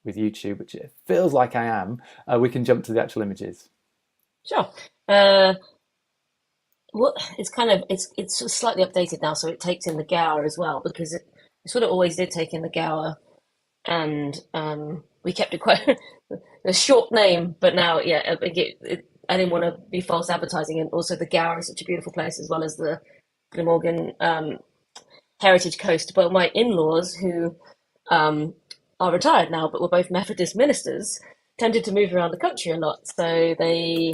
with YouTube, which it feels like I am, we can jump to the actual images. Sure. Uh, what it's kind of it's sort of slightly updated now, so it takes in the Gower as well because it sort of always did take in the Gower, and we kept it quite a short name, but now yeah, I didn't want to be false advertising, and also the Gower is such a beautiful place as well as the Glamorgan Heritage Coast. But my in-laws, who um, are retired now, but were both Methodist ministers, tended to move around the country a lot, so they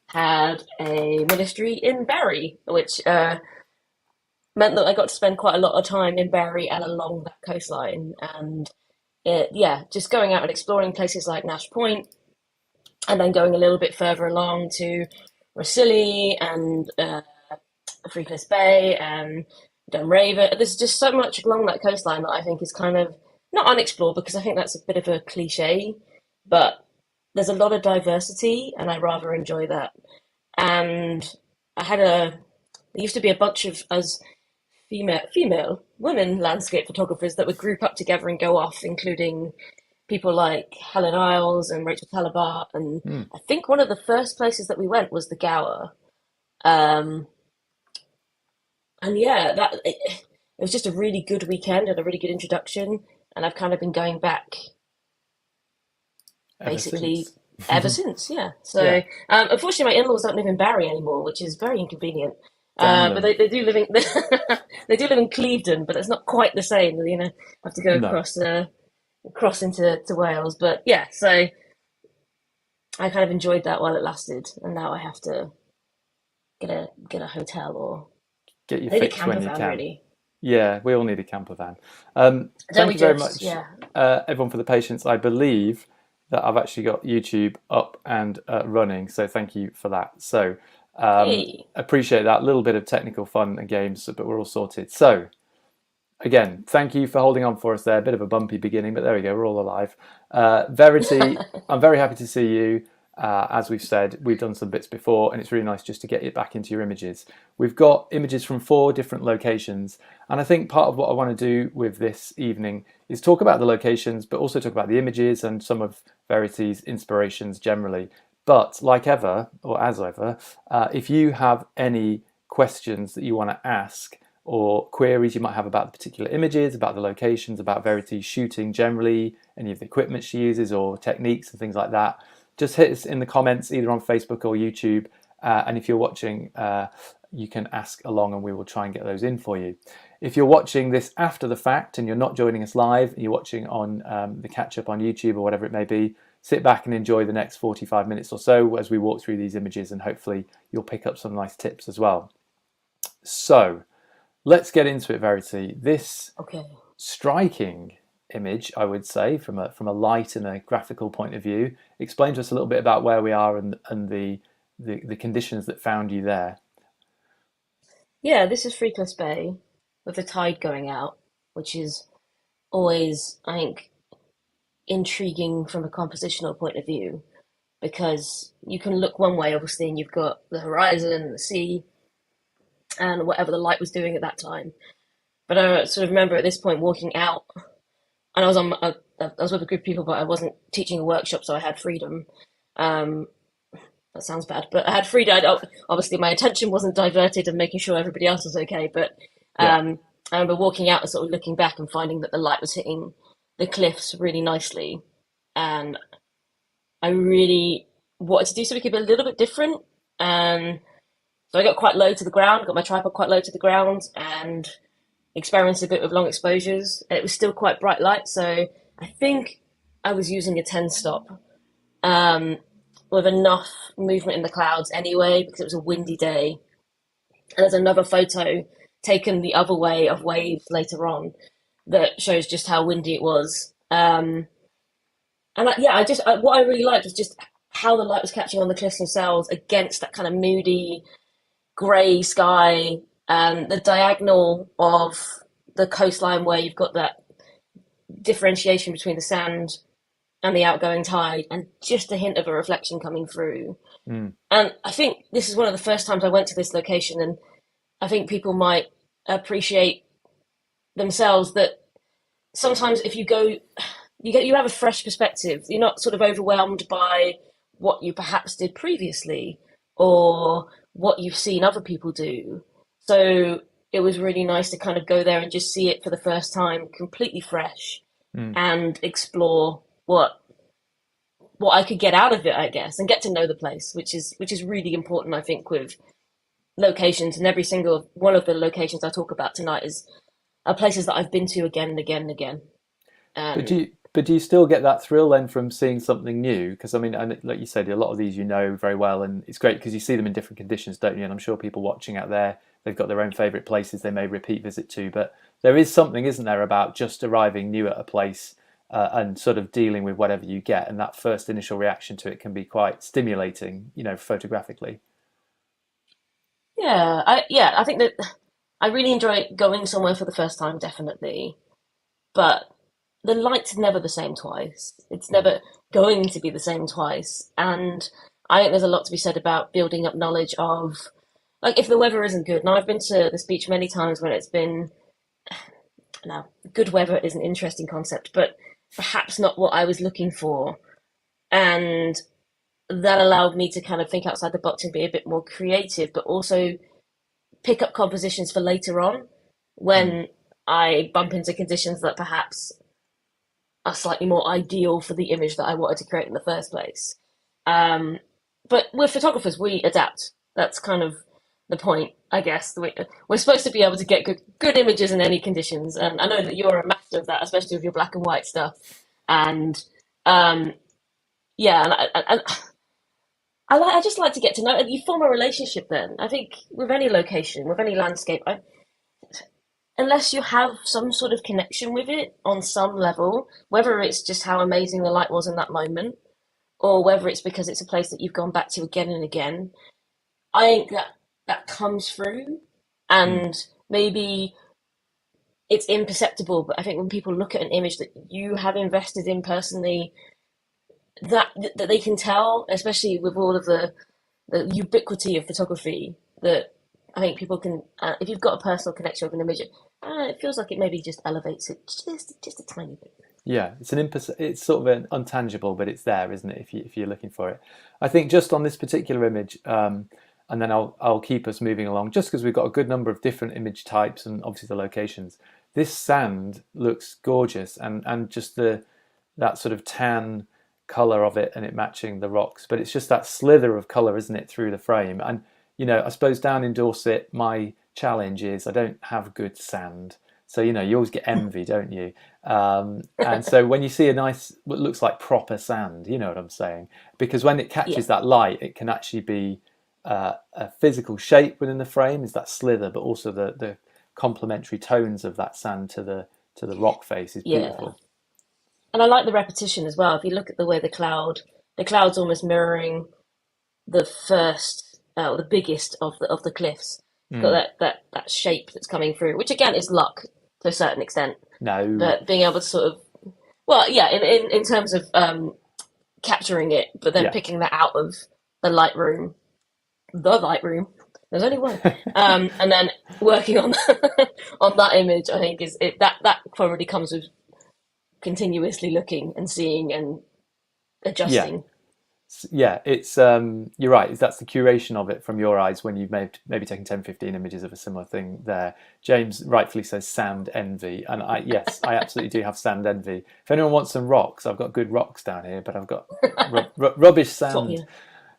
had a ministry in Barry, which meant that I got to spend quite a lot of time in Barry and along that coastline. And yeah, just going out and exploring places like Nash Point, and then going a little bit further along to Rosilly and Freakless Bay and Dunraven. There's just so much along that coastline that I think is kind of not unexplored because I think that's a bit of a cliche, but there's a lot of diversity and I rather enjoy that. And I had a there used to be a bunch of us female women landscape photographers that would group up together and go off, including people like Helen Isles and Rachel Talabart. And Hmm. I think one of the first places that we went was the Gower. Um, and yeah, it was just a really good weekend and a really good introduction. And I've kind of been going back Ever basically since. ever since. Yeah. Yeah, So unfortunately, my in-laws don't live in Barry anymore, which is very inconvenient. damn But them. they do live in they do live in Clevedon, but it's not quite the same. You know, have to go No. across into Wales. But yeah, so I kind of enjoyed that while it lasted, and now I have to get a hotel or Get your I need a fix camper when you van can. really. Yeah, we all need a camper van. Don't Thank we you very just? much, Yeah. everyone, for the patience. I believe that I've actually got YouTube up and running, so thank you for that. So, Hey. appreciate that little bit of technical fun and games, but we're all sorted. So, again, thank you for holding on for us there. A bit of a bumpy beginning, but there we go. We're all alive. Verity, I'm very happy to see you. As we've said, we've done some bits before, and it's really nice just to get it back into your images. We've got images from 4 different locations, and I think part of what I want to do with this evening is talk about the locations, but also talk about the images and some of Verity's inspirations generally. But like ever, or as ever, if you have any questions that you want to ask, or queries you might have about the particular images, about the locations, about Verity's shooting generally, any of the equipment she uses or techniques and things like that, just hit us in the comments either on Facebook or YouTube. And if you're watching, you can ask along and we will try and get those in for you. If you're watching this after the fact and you're not joining us live, and you're watching on the catch up on YouTube or whatever it may be, sit back and enjoy the next 45 minutes or so as we walk through these images, and hopefully you'll pick up some nice tips as well. So, let's get into it, Verity. This Okay. striking image, I would say, from a light and a graphical point of view, explain to us a little bit about where we are and the conditions that found you there. Yeah, this is Freakless Bay with the tide going out, which is always, I think, intriguing from a compositional point of view because you can look one way, obviously, and you've got the horizon, the sea, and whatever the light was doing at that time. But I sort of remember at this point walking out, and I was with a group of people, but I wasn't teaching a workshop, so I had freedom. Um, that sounds bad, but I had freedom. Obviously, my attention wasn't diverted and making sure everybody else was okay. But Yeah, I remember walking out and sort of looking back and finding that the light was hitting the cliffs really nicely, and I really wanted to do something a little bit different. And so I got quite low to the ground, got my tripod quite low to the ground, and experienced a bit with long exposures. It was still quite bright light, so I think I was using a 10 stop um, with enough movement in the clouds anyway, because it was a windy day. And there's another photo taken the other way of waves later on that shows just how windy it was. Yeah, what I really liked was just how the light was catching on the cliffs themselves against that kind of moody grey sky and the diagonal of the coastline where you've got that differentiation between the sand and the outgoing tide and just a hint of a reflection coming through. mm, And I think this is one of the first times I went to this location, and I think people might appreciate themselves that sometimes if you go you have a fresh perspective. You're not sort of overwhelmed by what you perhaps did previously or what you've seen other people do. So it was really nice to kind of go there and just see it for the first time, completely fresh, Mm. and explore what I could get out of it, I guess, and get to know the place, which is really important, I think, with locations. And every single one of the locations I talk about tonight is are places that I've been to again and again and again. But do And you, but do you still get that thrill then from seeing something new? Because I mean, and like you said, a lot of these you know very well, and it's great because you see them in different conditions, don't you? And I'm sure people watching out there, they've got their own favourite places they may repeat visit to. But there is something, isn't there, about just arriving new at a place and sort of dealing with whatever you get, and that first initial reaction to it can be quite stimulating, photographically. I think that I really enjoy going somewhere for the first time, definitely. But the light's never the same twice. It's Mm. never going to be the same twice. And I think there's a lot to be said about building up knowledge of, like, if the weather isn't good. Now, I've been to this beach many times when it's been, now, good weather is an interesting concept, but perhaps not what I was looking for. And that allowed me to kind of think outside the box and be a bit more creative, but also pick up compositions for later on Mm. when I bump into conditions that perhaps are slightly more ideal for the image that I wanted to create in the first place. Um, but with photographers, we adapt. That's kind of the point, I guess. We're supposed to be able to get good images in any conditions, and I know that you're a master of that, especially with your black and white stuff. And um, yeah, and I just like to get to know, and you form a relationship. Then I think with any location, with any landscape, unless you have some sort of connection with it on some level, whether it's just how amazing the light was in that moment, or whether it's because it's a place that you've gone back to again and again, I think that comes through. Mm. And maybe it's imperceptible, but I think when people look at an image that you have invested in personally, that they can tell, especially with all of the ubiquity of photography, that I think people can, if you've got a personal connection with an image, it feels like it maybe just elevates it just a tiny bit. Yeah, it's sort of an untangible, but it's there, isn't it? If you're looking for it, I think just on this particular image, and then I'll keep us moving along, just because we've got a good number of different image types and obviously the locations. This sand looks gorgeous, and just that sort of tan color of it, and it matching the rocks. But it's just that slither of color, isn't it, through the frame? And I suppose down in Dorset, my challenge is I don't have good sand. So, you always get envy, don't you? And so when you see a nice, what looks like proper sand, you know what I'm saying? Because when it Yeah, catches that light, it can actually be a physical shape within the frame, is that slither, but also the complementary tones of that sand to the rock face is yeah. beautiful. And I like the repetition as well. If you look at the way the cloud's almost mirroring the first, the biggest of the cliffs. It's got Mm. that shape that's coming through, which again is luck to a certain extent. No, But being able to sort of, well, yeah, in terms of capturing it, but then yeah, picking that out of the Lightroom, the Lightroom. There's only one, and then working on on that image. I think is it that probably comes with continuously looking and seeing and yeah. adjusting. Yeah, it's you're right. That's the curation of it from your eyes when you've maybe taken 10, 15 images of a similar thing there. James rightfully says sand envy, and yes, I absolutely do have sand envy. If anyone wants some rocks, I've got good rocks down here, but I've got rubbish Swap sand. you.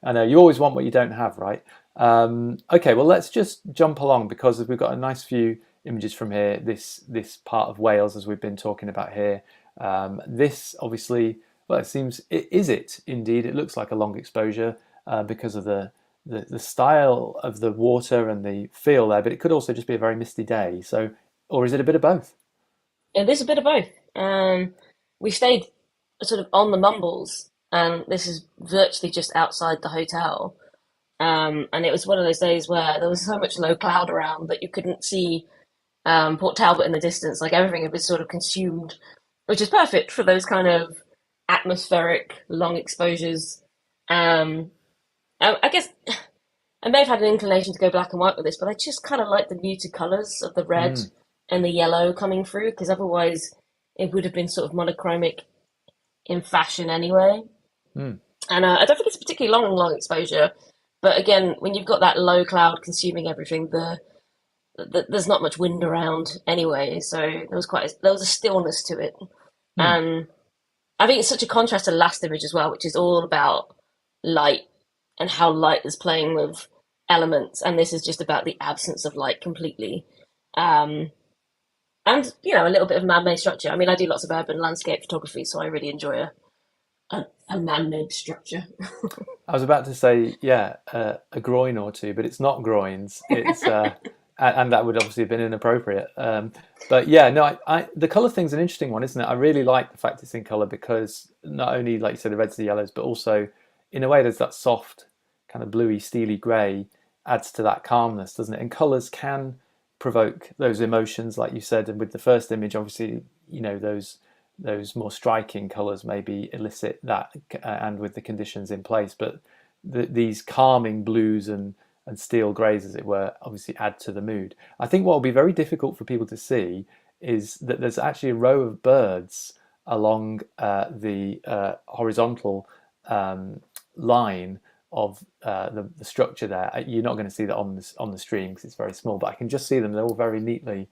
I know you always want what you don't have, right? Okay, well let's just jump along because we've got a nice few images from here. This part of Wales, as we've been talking about here. This obviously, well, is it indeed? It looks like a long exposure because of the style of the water and the feel there, but it could also just be a very misty day. So, or is it a bit of both? And there's a bit of both. We stayed sort of on the Mumbles, and this is virtually just outside the hotel. And it was one of those days where there was so much low cloud around that you couldn't see Port Talbot in the distance. Like everything had been sort of consumed, which is perfect for those kind of atmospheric long exposures. Um, I guess I may have had an inclination to go black and white with this, but I just kind of like the muted colours of the red Mm, and the yellow coming through because otherwise it would have been sort of monochromic in fashion anyway. Hmm. And I don't think it's a particularly long exposure. But again, when you've got that low cloud consuming everything, there's not much wind around anyway, so there was a stillness to it. Hmm. And I think it's such a contrast to the last image as well, which is all about light and how light is playing with elements, and this is just about the absence of light completely. Um, and a little bit of man-made structure. I mean, I do lots of urban landscape photography, so I really enjoy a man-made structure. I was about to say, yeah, a groin or two, but it's not groins. It's and that would obviously have been inappropriate. But yeah, no, the color thing's an interesting one, isn't it? I really like the fact it's in color because not only, like you said, the reds and the yellows, but also in a way, there's that soft kind of bluey, steely grey adds to that calmness, doesn't it? And colors can provoke those emotions, like you said. And with the first image, obviously, those more striking colours maybe elicit that, and with the conditions in place. But these calming blues and steel greys, as it were, obviously add to the mood. I think what will be very difficult for people to see is that there's actually a row of birds along the horizontal line of the structure there. You're not going to see that on the stream because it's very small, but I can just see them. They're all very neatly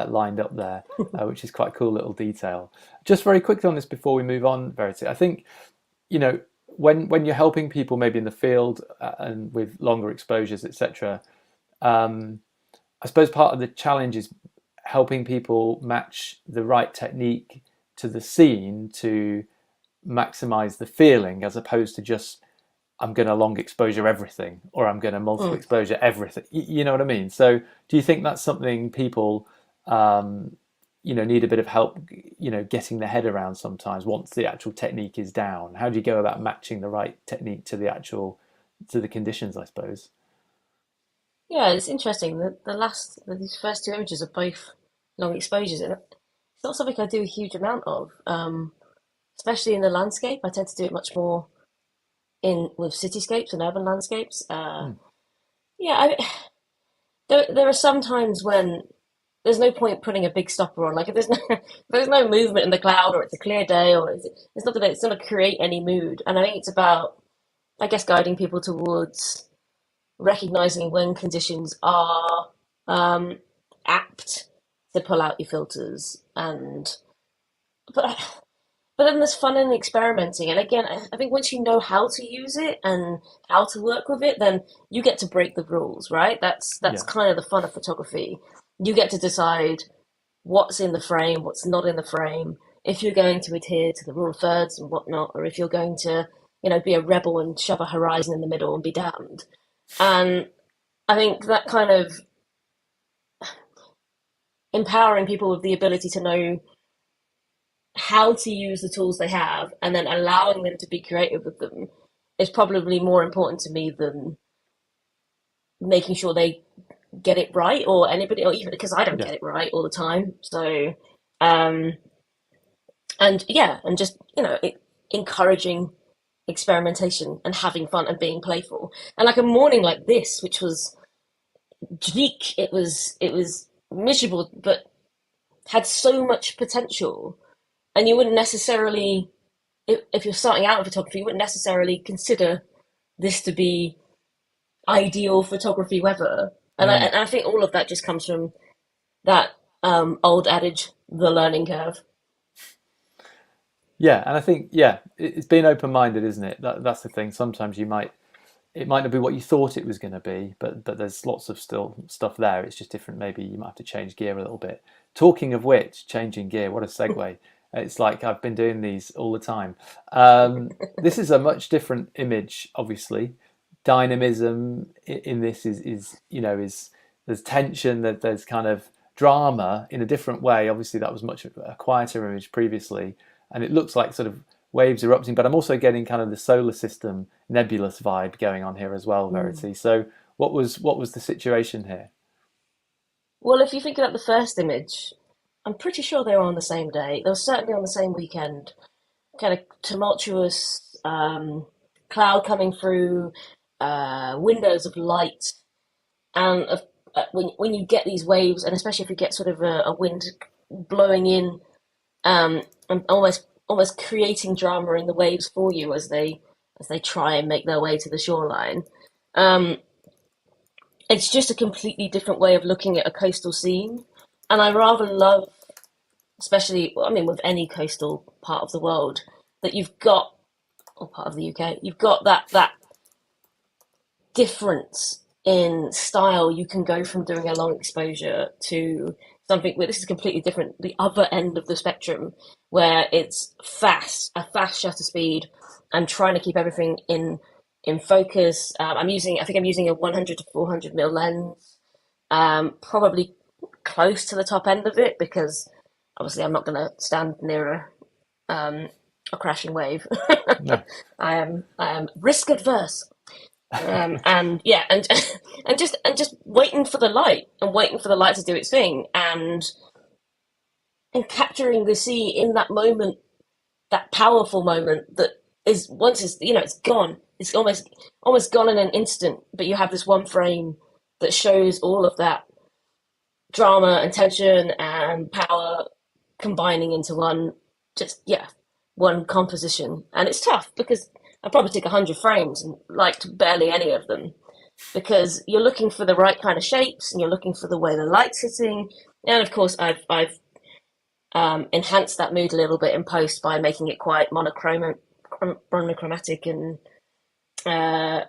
lined up there, which is quite a cool little detail. Just very quickly on this before we move on, Verity, I think, when you're helping people maybe in the field and with longer exposures, etc., I suppose part of the challenge is helping people match the right technique to the scene to maximize the feeling, as opposed to just I'm going to long exposure everything or I'm going to multiple Mm. exposure everything. You know what I mean? So do you think that's something people need a bit of help, getting their head around sometimes once the actual technique is down? How do you go about matching the right technique to the conditions, I suppose? Yeah, it's interesting. These first two images are both long exposures, and it's not something I do a huge amount of, especially in the landscape. I tend to do it much more in with cityscapes and urban landscapes. Hmm. Yeah, there are some times when there's no point putting a big stopper on. Like if if there's no movement in the cloud, or it's a clear day, or it's not going to create any mood. And I think it's about, I guess, guiding people towards recognizing when conditions are um, apt to pull out your filters. And but but then there's fun in experimenting. And again, I think once you know how to use it and how to work with it, then you get to break the rules, right? That's Yeah. kind of the fun of photography. You get to decide what's in the frame, what's not in the frame, if you're going to adhere to the rule of thirds and whatnot, or if you're going to, be a rebel and shove a horizon in the middle and be damned. And I think that kind of empowering people with the ability to know how to use the tools they have and then allowing them to be creative with them is probably more important to me than making sure they get it right, or anybody, or even because I don't Yeah. get it right all the time. So, um, and yeah, and just, encouraging experimentation and having fun and being playful. And like a morning like this, which was bleak, it was miserable, but had so much potential. And you wouldn't necessarily, if you're starting out in photography, you wouldn't necessarily consider this to be ideal photography weather. Mm. And I think all of that just comes from that old adage, the learning curve. Yeah, and I think, yeah, it's being open-minded, isn't it? That's the thing. Sometimes it might not be what you thought it was going to be, but there's lots of still stuff there. It's just different. Maybe you might have to change gear a little bit. Talking of which, changing gear, what a segue. It's like I've been doing these all the time. This is a much different image, obviously. Dynamism in this is there's tension, that there's kind of drama in a different way. Obviously, that was much a quieter image previously, and it looks like sort of waves erupting. But I'm also getting kind of the solar system nebulous vibe going on here as well, Mm. Verity. So what was the situation here? Well, if you think about the first image, I'm pretty sure they were on the same day. They were certainly on the same weekend. Kind of tumultuous cloud coming through, windows of light, and when you get these waves, and especially if you get sort of a wind blowing in, and almost almost creating drama in the waves for you as they try and make their way to the shoreline. Um, it's just a completely different way of looking at a coastal scene, and I rather love, especially, well, I mean, with any coastal part of the world, that you've got, or part of the UK, you've got that difference in style. You can go from doing a long exposure to something where this is completely different, the other end of the spectrum, where it's a fast shutter speed, and trying to keep everything in focus. I think I'm using a 100 to 400 mil lens, probably close to the top end of it because obviously I'm not going to stand near a crashing wave. No. I am risk adverse. And yeah, and just waiting for the light and waiting for the light to do its thing, and capturing the sea in that moment, that powerful moment that is, once it's, it's gone. It's almost gone in an instant. But you have this one frame that shows all of that drama and tension and power combining into one, just yeah, one composition. And it's tough because I probably took 100 frames and liked barely any of them, because you're looking for the right kind of shapes and you're looking for the way the light's hitting. And of course, I've enhanced that mood a little bit in post by making it quite monochromatic, and uh,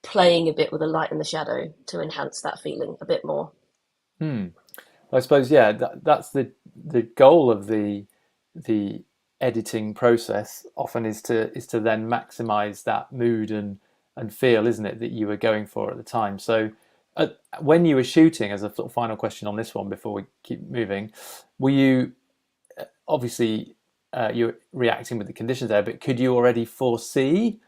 playing a bit with the light and the shadow to enhance that feeling a bit more. Hmm. I suppose, yeah, that's the goal of the editing process often is to then maximize that mood and feel, isn't it, that you were going for at the time. So when you were shooting, as a sort of final question on this one before we keep moving, were you obviously you're reacting with the conditions there, but could you already foresee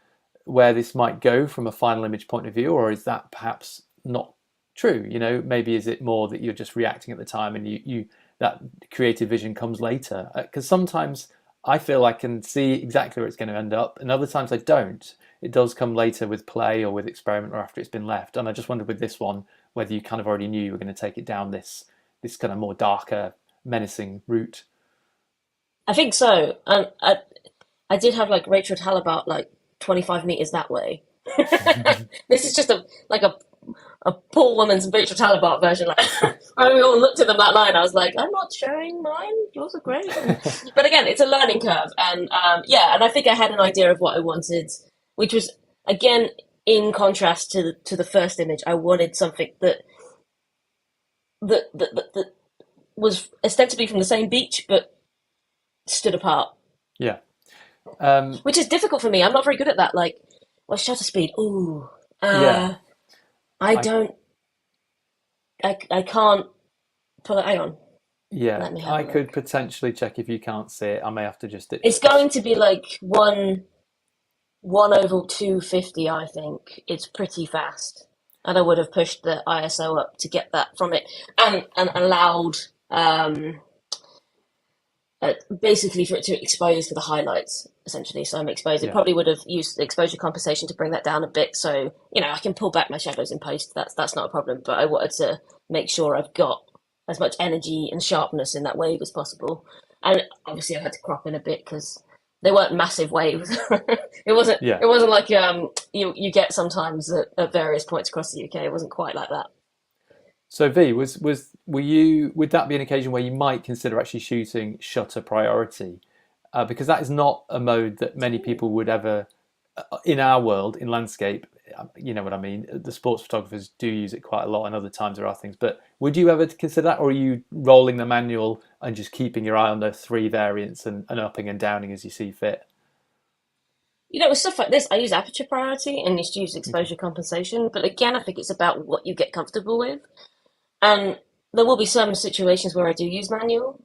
where this might go from a final image point of view, or is that perhaps not true? Maybe is it more that you're just reacting at the time and you that creative vision comes later? Because sometimes I feel I can see exactly where it's going to end up, and other times I don't. It does come later with play or with experiment or after it's been left. And I just wondered with this one whether you kind of already knew you were going to take it down this kind of more darker, menacing route. I think so. And I did have like Rachel Talabat like 25 meters that way. This is just a poor woman's Rachel Talabat version. Like, when we all looked at them that line, I was like, I'm not showing mine. Yours are great. But again, it's a learning curve, and yeah, and I think I had an idea of what I wanted, which was again in contrast to the first image. I wanted something that was ostensibly from the same beach, but stood apart, Yeah. Um, which is difficult for me. I'm not very good at that. Like, well, shutter speed. Ooh, yeah. I I don't. I can't pull it. Hang on. yeah. Let me have I a could look. potentially check if you can't see it. I may have to just It's going to be like one over 250. I think it's pretty fast, and I would have pushed the ISO up to get that from it, and allowed um, basically for it to expose for the highlights essentially. So I'm exposed. It yeah. probably would have used the exposure compensation to bring that down a bit. So I can pull back my shadows in post. That's not a problem. But I wanted to make sure I've got as much energy and sharpness in that wave as possible. And obviously I had to crop in a bit because they weren't massive waves. it wasn't. Yeah. It wasn't like you get sometimes at various points across the UK. It wasn't quite like that. So V, were you would that be an occasion where you might consider actually shooting shutter priority? Because that is not a mode that many people would ever, in our world, in landscape, you know what I mean. The sports photographers do use it quite a lot, and other times there are things. But would you ever consider that, or are you rolling the manual and just keeping your eye on the three variants and upping and downing as you see fit? With stuff like this, I use aperture priority and just use Okay. exposure compensation. But again, I think it's about what you get comfortable with. And there will be some situations where I do use manual.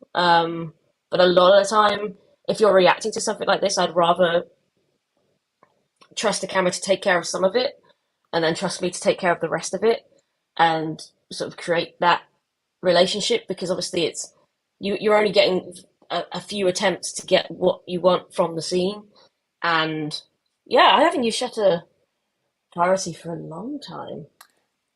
But a lot of the time, if you're reacting to something like this, I'd rather trust the camera to take care of some of it and then trust me to take care of the rest of it, and sort of create that relationship, because obviously you're only getting a few attempts to get what you want from the scene. And yeah, I haven't used shutter priority for a long time.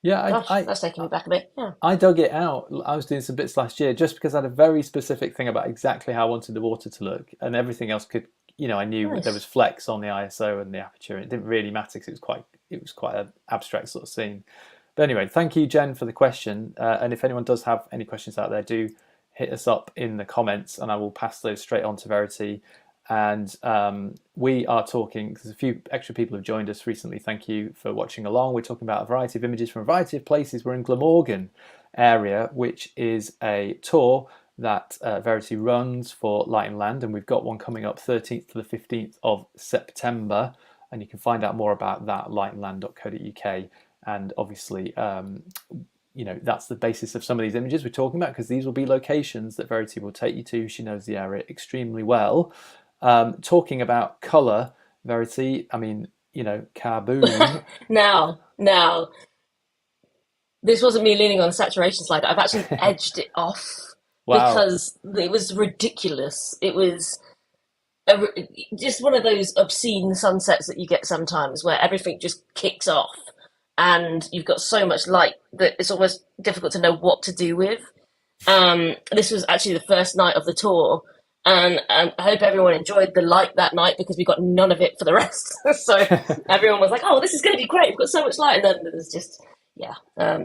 Yeah, Gosh, that's taking me back a bit. Yeah. I dug it out. I was doing some bits last year just because I had a very specific thing about exactly how I wanted the water to look, and everything else could, I knew there was Nice. flex on the ISO and the aperture, and it didn't really matter because it was quite an abstract sort of scene. But anyway, thank you, Jen, for the question. And if anyone does have any questions out there, do hit us up in the comments, and I will pass those straight on to Verity. And we are talking, because a few extra people have joined us recently. Thank you for watching along. We're talking about a variety of images from a variety of places. We're in Glamorgan area, which is a tour that Verity runs for Light and Land, and we've got one coming up 13th to the 15th of September, and you can find out more about that at lightandland.co.uk. And obviously, that's the basis of some of these images we're talking about, because these will be locations that Verity will take you to. She knows the area extremely well. Talking about colour, Verity, I mean, kaboom. Now, this wasn't me leaning on the saturation slide. I've actually edged it off Wow. because it was ridiculous. It was just one of those obscene sunsets that you get sometimes where everything just kicks off and you've got so much light that it's almost difficult to know what to do with. This was actually the first night of the tour, and I hope everyone enjoyed the light that night because we got none of it for the rest. So everyone was like, "Oh, this is going to be great! We've got so much light," and then there's just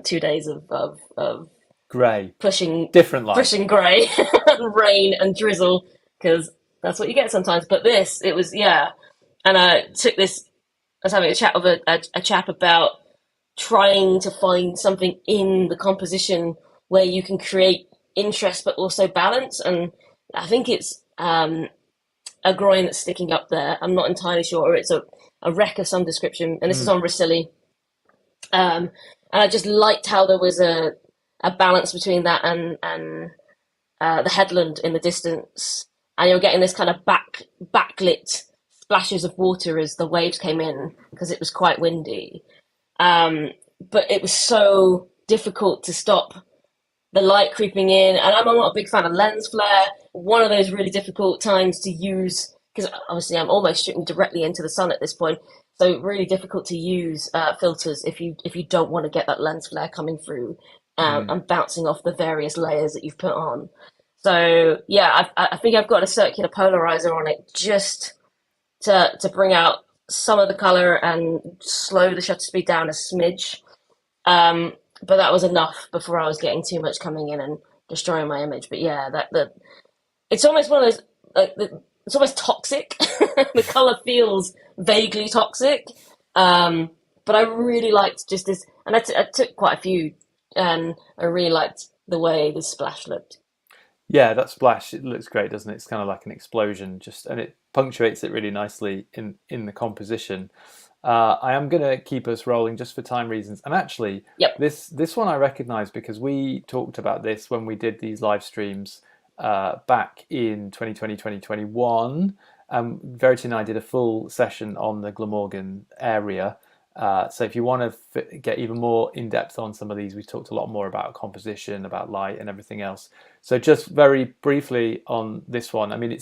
2 days of Grey. pushing Different light. grey, and rain and drizzle because that's what you get sometimes. But it was and I took this. I was having a chat with a chap about trying to find something in the composition where you can create interest but also balance. And I think it's a groin that's sticking up there. I'm not entirely sure. Or it's a wreck of some description. And this is on Ricilli. And I just liked how there was a balance between that and the headland in the distance. And you're getting this kind of backlit splashes of water as the waves came in because it was quite windy. But it was so difficult to stop the light creeping in. And I'm not a big fan of lens flare. One of those really difficult times to use, because obviously I'm almost shooting directly into the sun at this point. So really difficult to use filters if you don't want to get that lens flare coming through and bouncing off the various layers that you've put on. So I think I've got a circular polarizer on it just to bring out some of the color and slow the shutter speed down a smidge. But that was enough before I was getting too much coming in and destroying my image. But it's almost one of those, it's almost toxic. The color feels vaguely toxic. But I really liked just this, and I took quite a few, and I really liked the way this splash looked. Yeah, that splash, it looks great, doesn't it? It's kind of like an explosion, and it punctuates it really nicely in the composition. I am going to keep us rolling just for time reasons. And actually, this one I recognise because we talked about this when we did these live streams back in 2020, 2021. Verity and I did a full session on the Glamorgan area. So if you want to get even more in depth on some of these, we talked a lot more about composition, about light and everything else. So just very briefly on this one, I mean,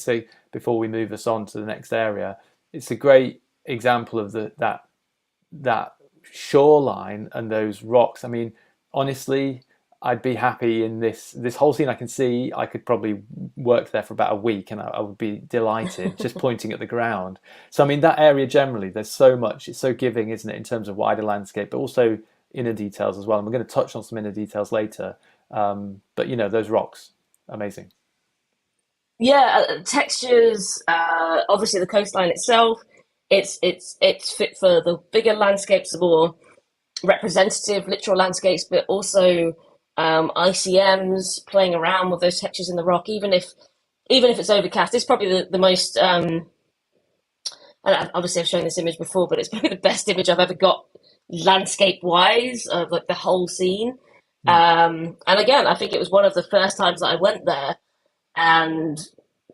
before we move us on to the next area, it's a great example of that shoreline and those rocks. I mean, honestly, I'd be happy in this whole scene. I could probably work there for about a week and I would be delighted just pointing at the ground. So I mean, that area generally, there's so much, it's so giving, isn't it, in terms of wider landscape, but also inner details as well. And we're going to touch on some inner details later. But those rocks, amazing. Textures, obviously the coastline itself, it's fit for the bigger landscapes, the more representative literal landscapes, but also ICMs, playing around with those textures in the rock, even if it's overcast. It's probably the most and obviously I've shown this image before, but it's probably the best image I've ever got landscape wise of like the whole scene. And again, I think it was one of the first times that I went there and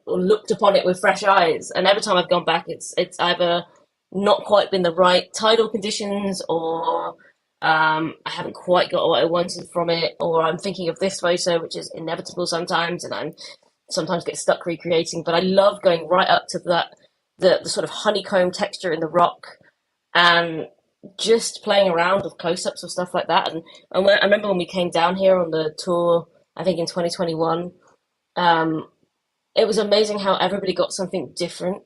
looked upon it with fresh eyes. And every time I've gone back, it's either not quite been the right tidal conditions, or I haven't quite got what I wanted from it, or I'm thinking of this photo, which is inevitable sometimes, and I'm sometimes get stuck recreating. But I love going right up to the sort of honeycomb texture in the rock, and just playing around with close-ups of stuff like that. And I remember when we came down here on the tour, I think in 2021, um, it was amazing how everybody got something different.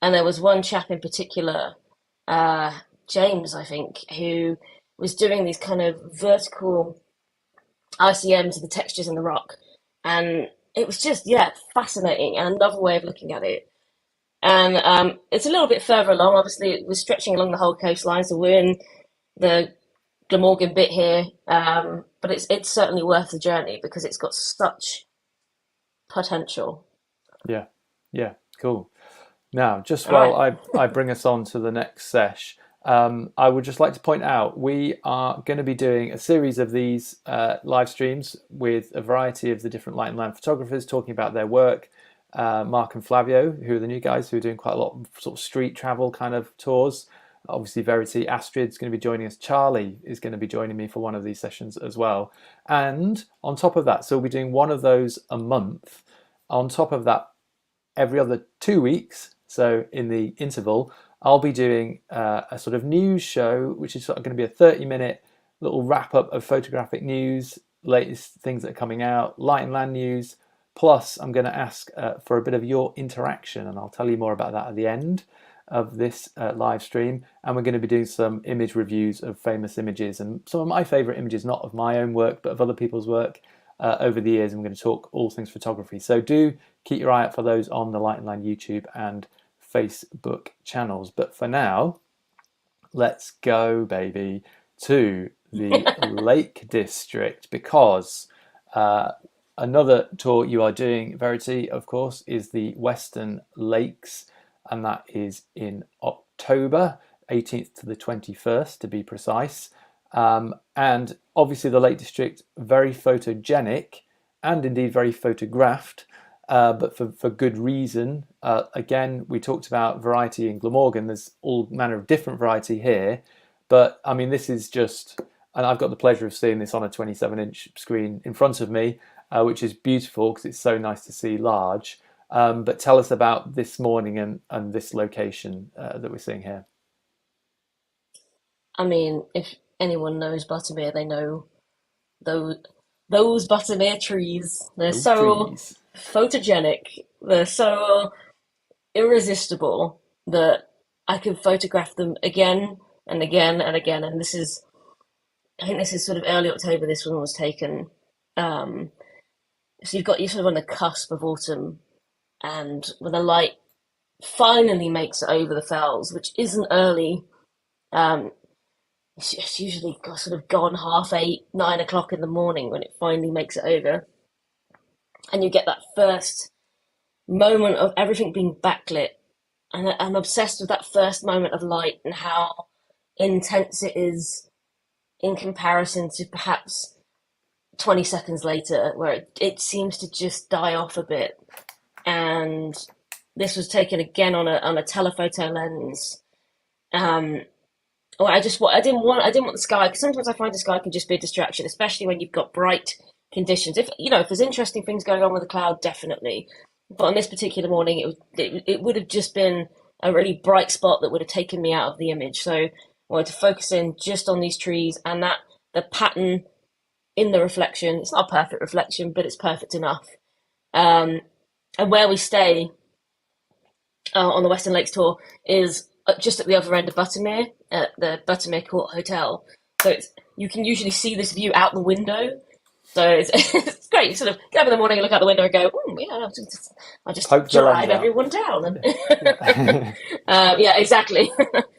And there was one chap in particular, uh, James, I think, who was doing these kind of vertical ICMs of the textures in the rock. And it was just, yeah, fascinating and another way of looking at it. And it's a little bit further along. Obviously, we're stretching along the whole coastline, so we're in the Glamorgan bit here. But it's certainly worth the journey because it's got such potential. Yeah, yeah, cool. Now, just All while right. I bring us on to the next sesh, I would just like to point out we are going to be doing a series of these live streams with a variety of the different light and land photographers talking about their work. Mark and Flavio, who are the new guys who are doing quite a lot of sort of street travel kind of tours. Obviously, Verity, Astrid's going to be joining us. Charlie is going to be joining me for one of these sessions as well. And on top of that, so we'll be doing one of those a month. On top of that, every other 2 weeks, so in the interval, I'll be doing a sort of news show, which is sort of going to be a 30-minute little wrap up of photographic news, latest things that are coming out, light and land news. Plus, I'm going to ask for a bit of your interaction, and I'll tell you more about that at the end of this live stream. And we're going to be doing some image reviews of famous images and some of my favourite images, not of my own work, but of other people's work over the years. And we're going to talk all things photography. So do keep your eye out for those on the Light and Land YouTube and Facebook channels. But for now, let's go, baby, to the Lake District, because another tour you are doing, Verity, of course, is the Western Lakes, and that is in October, 18th to the 21st to be precise. And obviously the Lake District, very photogenic and indeed very photographed, but for good reason. Again, we talked about variety in Glamorgan. There's all manner of different variety here. But I mean, this is just, and I've got the pleasure of seeing this on a 27-inch screen in front of me, which is beautiful because it's so nice to see large. But tell us about this morning and this location that we're seeing here. I mean, if anyone knows Buttermere, they know those those Buttermere trees. They're Those so trees. photogenic. They're so irresistible that I could photograph them again and again and again. And I think this is sort of early October. This one was taken. Um, so you're sort of on the cusp of autumn, and when the light finally makes it over the fells, which isn't early. Um, it's usually sort of gone 8:30, 9 o'clock in the morning when it finally makes it over, and you get that first moment of everything being backlit. And I'm obsessed with that first moment of light and how intense it is in comparison to perhaps 20 seconds later, where it seems to just die off a bit. And this was taken again on a telephoto lens. Um, Or I didn't want the sky, because sometimes I find the sky can just be a distraction, especially when you've got bright conditions. If there's interesting things going on with the cloud, definitely. But on this particular morning, it would have just been a really bright spot that would have taken me out of the image. So I wanted to focus in just on these trees and that the pattern in the reflection. It's not a perfect reflection, but it's perfect enough. Um, and where we stay on the Western Lakes tour is just at the other end of Buttermere, at the Buttermere Court Hotel. So you can usually see this view out the window. So it's great. You sort of get up in the morning and look out the window and go, yeah, I'll just Poke the lens drive out. everyone down. And Yeah. yeah, exactly.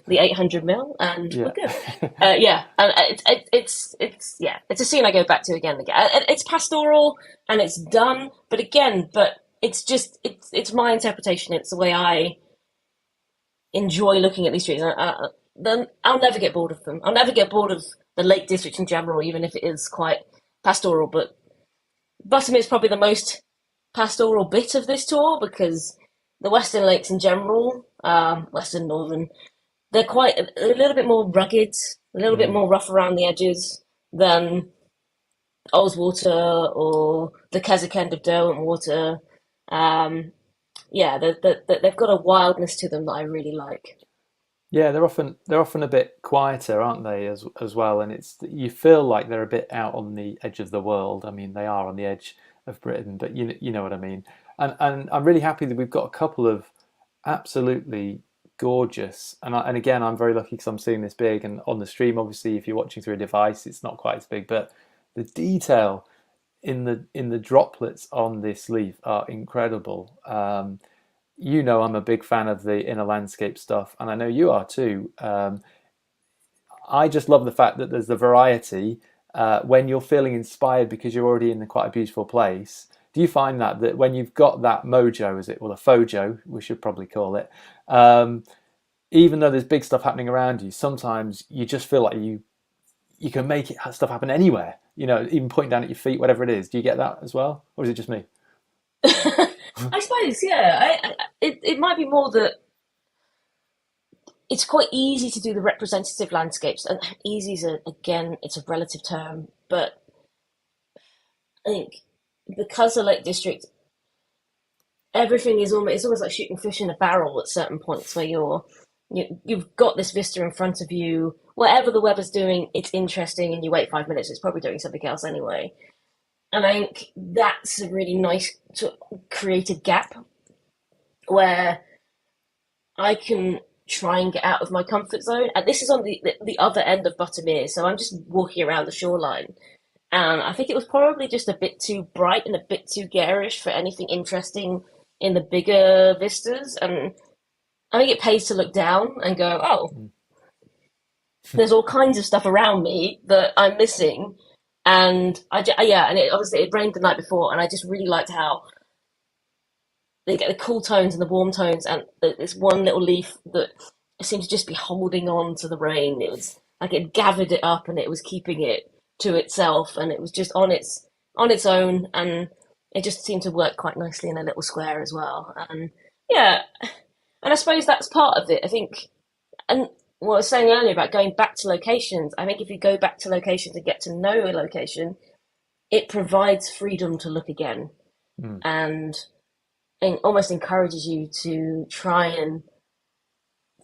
The 800 mil, and we're Yeah. good. Yeah, and it's a scene I go back to again and again. It's pastoral and it's done, but it's my interpretation. It's the way I enjoy looking at these trees. Then I'll never get bored of them. I'll never get bored of the Lake District in general, even if it is quite pastoral. But Buttermere is probably the most pastoral bit of this tour because the Western Lakes in general, Western Northern, they're quite a little bit more rugged, a little bit more rough around the edges than Ullswater or the Keswick end of Derwent Water. Yeah, they've got a wildness to them that I really like. Yeah, they're often a bit quieter, aren't they, as well? And it's you feel like they're a bit out on the edge of the world. I mean, they are on the edge of Britain, but you know what I mean. And I'm really happy that we've got a couple of absolutely gorgeous. And again, I'm very lucky because I'm seeing this big. And on the stream, obviously, if you're watching through a device, it's not quite as big, but the detail in the droplets on this leaf are incredible. I'm a big fan of the inner landscape stuff, and I know you are too. I just love the fact that there's the variety when you're feeling inspired because you're already in quite a beautiful place. Do you find that when you've got that mojo, is it, well, a fojo, we should probably call it, um, even though there's big stuff happening around you, sometimes you just feel like you can make stuff happen anywhere. Even pointing down at your feet, whatever it is. Do you get that as well, or is it just me? I suppose, yeah. It might be more that it's quite easy to do the representative landscapes, and easy is again, it's a relative term, but I think because the Lake District, everything is almost it's almost like shooting fish in a barrel at certain points where you've got this vista in front of you. Whatever the weather's doing, it's interesting, and you wait 5 minutes, it's probably doing something else anyway. And I think that's a really nice sort of creative gap where I can try and get out of my comfort zone. And this is on the other end of Buttermere, so I'm just walking around the shoreline. And I think it was probably just a bit too bright and a bit too garish for anything interesting in the bigger vistas. And I think it pays to look down and go, oh, there's all kinds of stuff around me that I'm missing. And yeah, and obviously it rained the night before, and I just really liked how they get the cool tones and the warm tones, and this one little leaf that seemed to just be holding on to the rain. It was like it gathered it up and it was keeping it to itself, and it was just on its own, and it just seemed to work quite nicely in a little square as well. And yeah, and I suppose that's part of it. I think, and what I was saying earlier about going back to locations, I think if you go back to locations and get to know a location, it provides freedom to look again, Mm. and almost encourages you to try and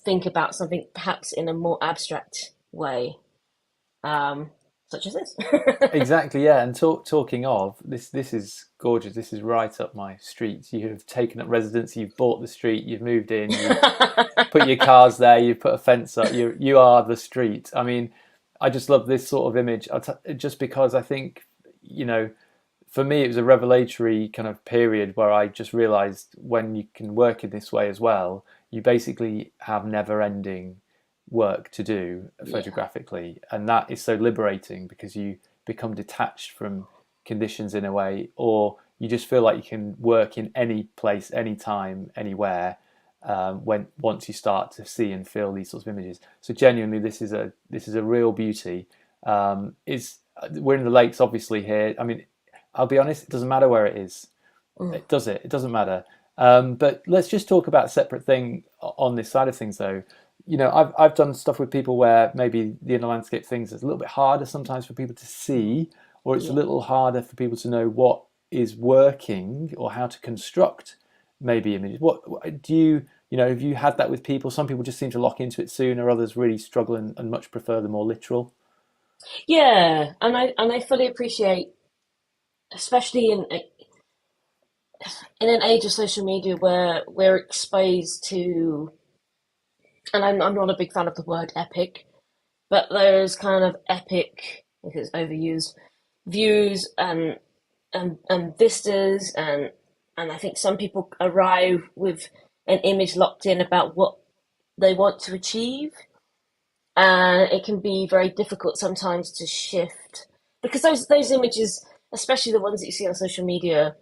think about something perhaps in a more abstract way, such as this. Exactly, yeah. And talking of this is gorgeous. This is right up my street. You have taken up residence. You've bought the street. You've moved in. You've put your cars there. You've put a fence up. You are the street. I mean, I just love this sort of image. Just because I think for me, it was a revelatory kind of period where I just realized when you can work in this way as well, you basically have never-ending work to do Yeah, photographically, and that is so liberating because you become detached from conditions in a way, or you just feel like you can work in any place, anytime, anywhere. When once you start to see and feel these sorts of images, so genuinely, this is a real beauty. Is We're in the lakes, obviously here. I mean, I'll be honest, it doesn't matter where it is. mm, It does it. It doesn't matter. But let's just talk about a separate thing on this side of things, though. I've done stuff with people where maybe the inner landscape things is a little bit harder sometimes for people to see, or it's a yeah. little harder for people to know what is working or how to construct maybe images. What do have you had that with people? Some people just seem to lock into it sooner, others really struggle and much prefer the more literal. Yeah, and I fully appreciate, especially in an age of social media where we're exposed to, and I'm not a big fan of the word epic, but those kind of epic, because overused, views and vistas, and I think some people arrive with an image locked in about what they want to achieve, and it can be very difficult sometimes to shift because those images, especially the ones that you see on social media,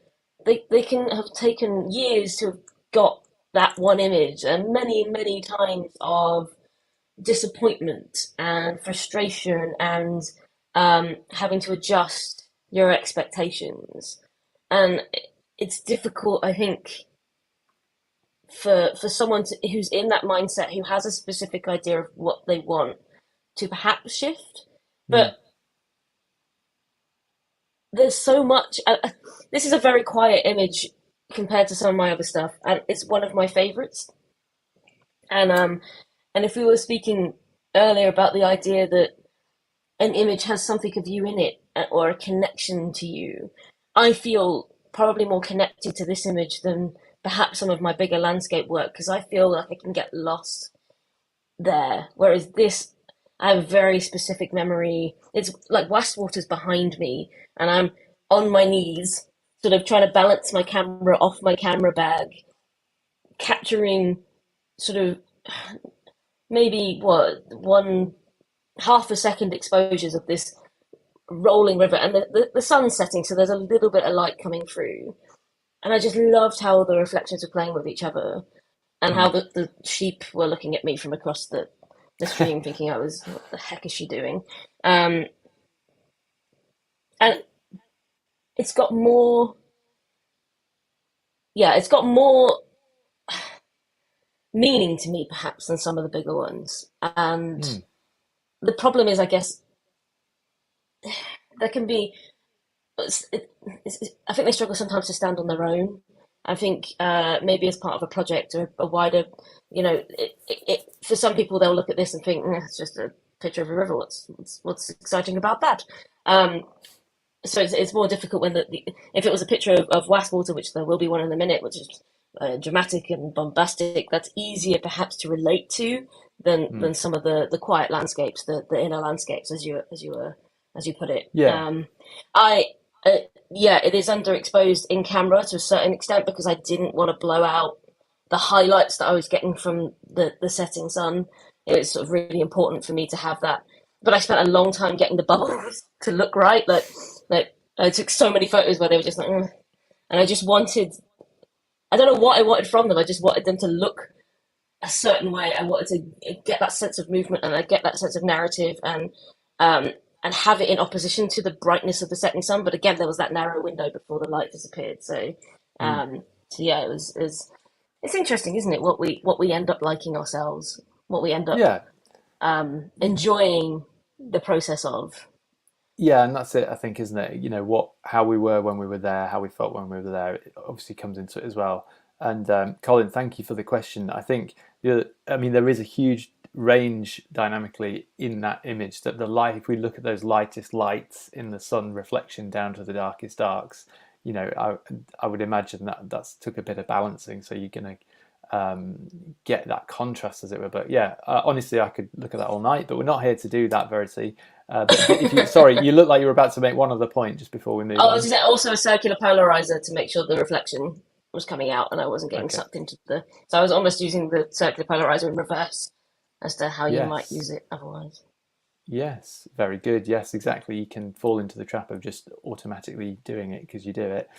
they can have taken years to have got that one image, and many times of disappointment and frustration and having to adjust your expectations. And it's difficult, I think, for someone who's in that mindset, who has a specific idea of what they want, to perhaps shift. Mm. But there's so much. This is a very quiet image compared to some of my other stuff, and it's one of my favorites. And And if we were speaking earlier about the idea that an image has something of you in it or a connection to you, I feel probably more connected to this image than perhaps some of my bigger landscape work because I feel like I can get lost there. Whereas this, I have a very specific memory. It's like Westwater's behind me, and I'm on my knees, sort of trying to balance my camera off my camera bag, capturing sort of maybe what 1/2 a second exposures of this rolling river, and the sun's setting, so there's a little bit of light coming through. And I just loved how the reflections were playing with each other, and how Mm. the sheep were looking at me from across the stream, thinking I was, what the heck is she doing? Um, and it's got more, yeah, it's got more meaning to me perhaps than some of the bigger ones. And Mm. the problem is, I guess, there can be, I think they struggle sometimes to stand on their own. I think maybe as part of a project or a wider, for some people they'll look at this and think, it's just a picture of a river. What's exciting about that? Um, so it's more difficult when if it was a picture of Westwater, which there will be one in a minute, which is dramatic and bombastic, that's easier perhaps to relate to than Mm. some of the quiet landscapes, the inner landscapes, as you put it. Yeah. I yeah, it is underexposed in camera to a certain extent because I didn't want to blow out the highlights that I was getting from the setting sun. It was sort of really important for me to have that. But I spent a long time getting the bubbles to look right. Like I took so many photos where they were just like, "Ugh." And I just wanted. I don't know what I wanted from them. I just wanted them to look a certain way. I wanted to get that sense of movement, and I get that sense of narrative, um, and have it in opposition to the brightness of the setting sun. But again, there was that narrow window before the light disappeared. Mm. So yeah, it's interesting, isn't it? What we end up liking ourselves, what we end up Yeah. enjoying the process of. Yeah, and that's it, I think, isn't it? How we were when we were there, how we felt when we were there, it obviously comes into it as well. And Colin, thank you for the question. I think there is a huge range dynamically in that image. That the light, if we look at those lightest lights in the sun reflection down to the darkest darks, I would imagine that that's took a bit of balancing. So you're gonna get that contrast, as it were. But yeah, honestly, I could look at that all night. But we're not here to do that, Verity. But if you, sorry, you look like you were about to make one other point just before we move Oh, I on. was gonna say also a circular polarizer to make sure the reflection was coming out and I wasn't getting Okay. sucked into the. So I was almost using the circular polarizer in reverse as to how you might Yes. use it otherwise. Yes. Very good. Yes, exactly. You can fall into the trap of just automatically doing it because you do it.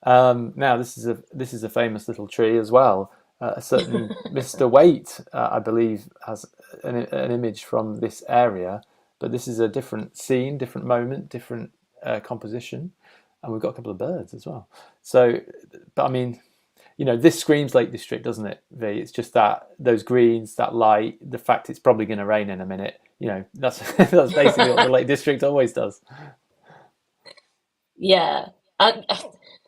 Now, this is a famous little tree as well. A certain Mr. Waite, I believe, has an image from this area, but this is a different scene, different moment, different composition, and we've got a couple of birds as well. So, but I mean, this screams Lake District, doesn't it, V? It's just that those greens, that light, the fact it's probably going to rain in a minute. That's that's basically what the Lake District always does. Yeah. I,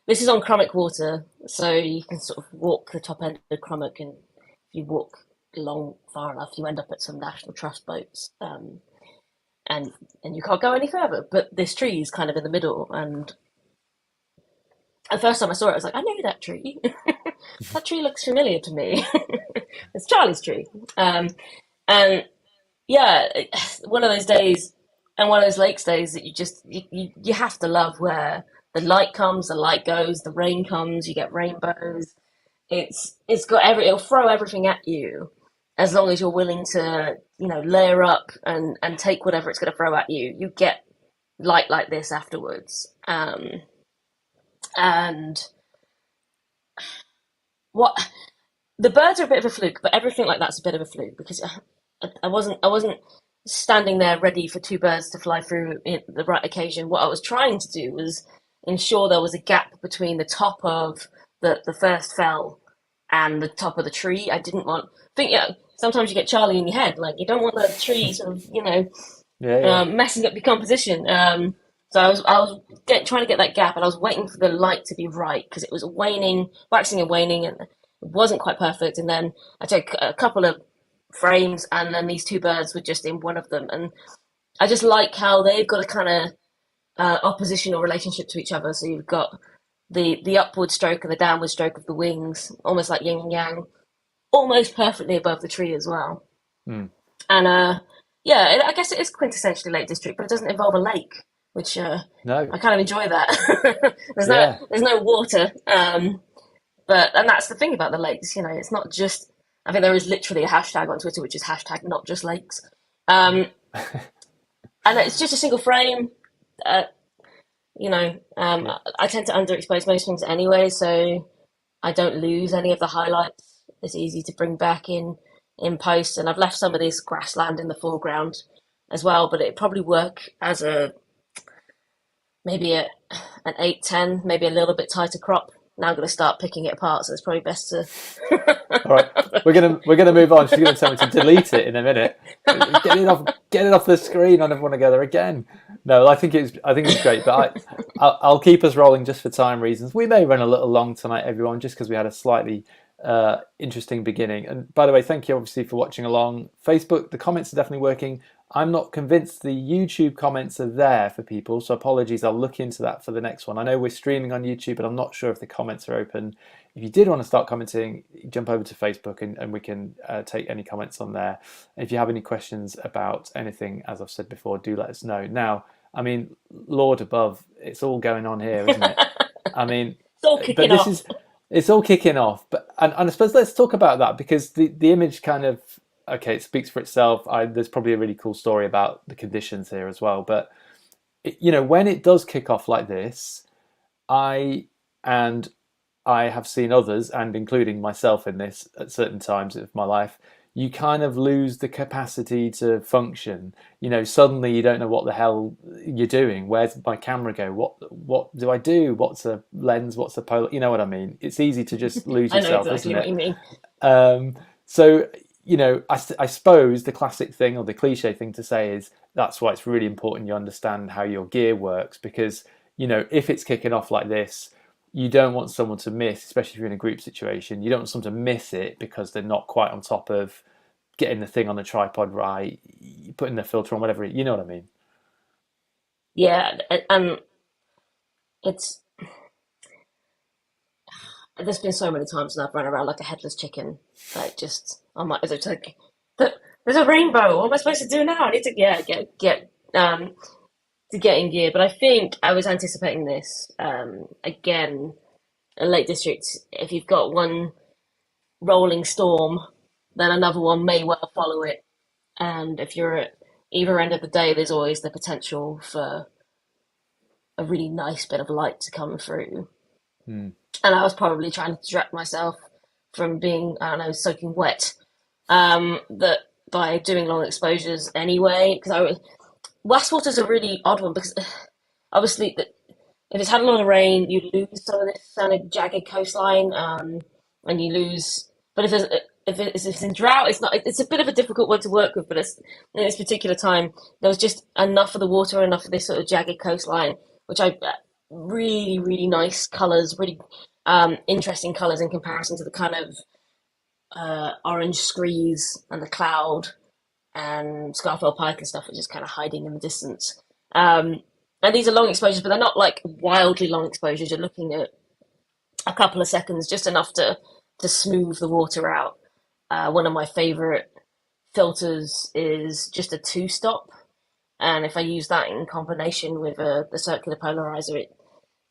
this is on Crummock Water, so you can sort of walk the top end of Crummock, and if you walk along far enough, you end up at some National Trust boats, and you can't go any further. But this tree is kind of in the middle, and the first time I saw it, I was like, I know that tree. That tree looks familiar to me. It's Charlie's tree. And yeah, one of those days, and one of those lakes days that you have to love, where the light comes, the light goes, the rain comes, you get rainbows. It's got it'll throw everything at you as long as you're willing to layer up and take whatever it's going to throw at you. You get light like this afterwards. And what the birds are a bit of a fluke, but everything like that's a bit of a fluke because I wasn't standing there ready for two birds to fly through in the right occasion. What I was trying to do was ensure there was a gap between the top of the first fell and the top of the tree. I didn't want. I think sometimes you get Charlie in your head, like you don't want the tree sort of Yeah, yeah. messing up your composition. So trying to get that gap, and I was waiting for the light to be right because it was waning, waxing and waning, and it wasn't quite perfect. And then I took a couple of frames, and then these two birds were just in one of them. And I just like how they've got a kind of oppositional relationship to each other. So you've got the upward stroke and the downward stroke of the wings, almost like yin and yang, almost perfectly above the tree as well. Mm. And yeah, I guess it is quintessentially Lake District, but it doesn't involve a lake, which No. I kind of enjoy that. Yeah. There's no water, but and that's the thing about the lakes. You know, it's not just. I think there is literally a hashtag on Twitter which is hashtag not just lakes, and it's just a single frame. Uh, you know, Yeah. I tend to underexpose most things anyway, so I don't lose any of the highlights. It's easy to bring back in post, and I've left some of this grassland in the foreground as well, but it'd probably work as a maybe an 8-10, maybe a little bit tighter crop. Now I'm going to start picking it apart, so it's probably best to. All right, we're gonna move on. She's gonna tell me to delete it in a minute. Get it off the screen. I never want to go there again. No, I think it's great, but I'll keep us rolling just for time reasons. We may run a little long tonight, everyone, just because we had a slightly interesting beginning. And by the way, thank you obviously for watching along. Facebook, the comments are definitely working. I'm not convinced the YouTube comments are there for people, so apologies. I'll look into that for the next one. I know we're streaming on YouTube, but I'm not sure if the comments are open. If you did want to start commenting, jump over to Facebook and we can take any comments on there. If you have any questions about anything, as I've said before, do let us know. Now, I mean, Lord above, it's all going on here, isn't it? I mean, It's all kicking off. It's all kicking off. But and I suppose let's talk about that, because the image kind of, okay, it speaks for itself. There's probably a really cool story about the conditions here as well. But when it does kick off like this, and I have seen others, and including myself in this at certain times of my life, you kind of lose the capacity to function. Suddenly you don't know what the hell you're doing. Where's my camera go? What do I do? What's a lens? What's a polar? You know what I mean? It's easy to just lose I know yourself, exactly isn't what it? you mean. So, I suppose the classic thing, or the cliche thing to say, is that's why it's really important you understand how your gear works, because, if it's kicking off like this, you don't want someone to miss, especially if you're in a group situation, you don't want someone to miss it because they're not quite on top of getting the thing on the tripod right, putting the filter on, whatever, you know what I mean? Yeah, and it's there's been so many times when I've run around like a headless chicken. Like just I might as well like, there's a rainbow. What am I supposed to do now? I need to to get in gear. But I think I was anticipating this again. A Lake District. If you've got one rolling storm, then another one may well follow it. And if you're at either end of the day, there's always the potential for a really nice bit of light to come through. Hmm. And I was probably trying to distract myself from being, I don't know, soaking wet. That by doing long exposures anyway, because Westwater's a really odd one because obviously if it's had a lot of rain, you lose some of this kind of jagged coastline, and you lose. But if it's in drought, it's not. It's a bit of a difficult one to work with. But in this particular time, there was just enough of the water, enough of this sort of jagged coastline, which I really really nice colours, really interesting colours in comparison to the kind of orange screes and the cloud and Scarfell Pike and stuff, which is kind of hiding in the distance. And these are long exposures, but they're not like wildly long exposures. You're looking at a couple of seconds, just enough to smooth the water out. One of my favourite filters is just a two-stop, and if I use that in combination with the circular polarizer,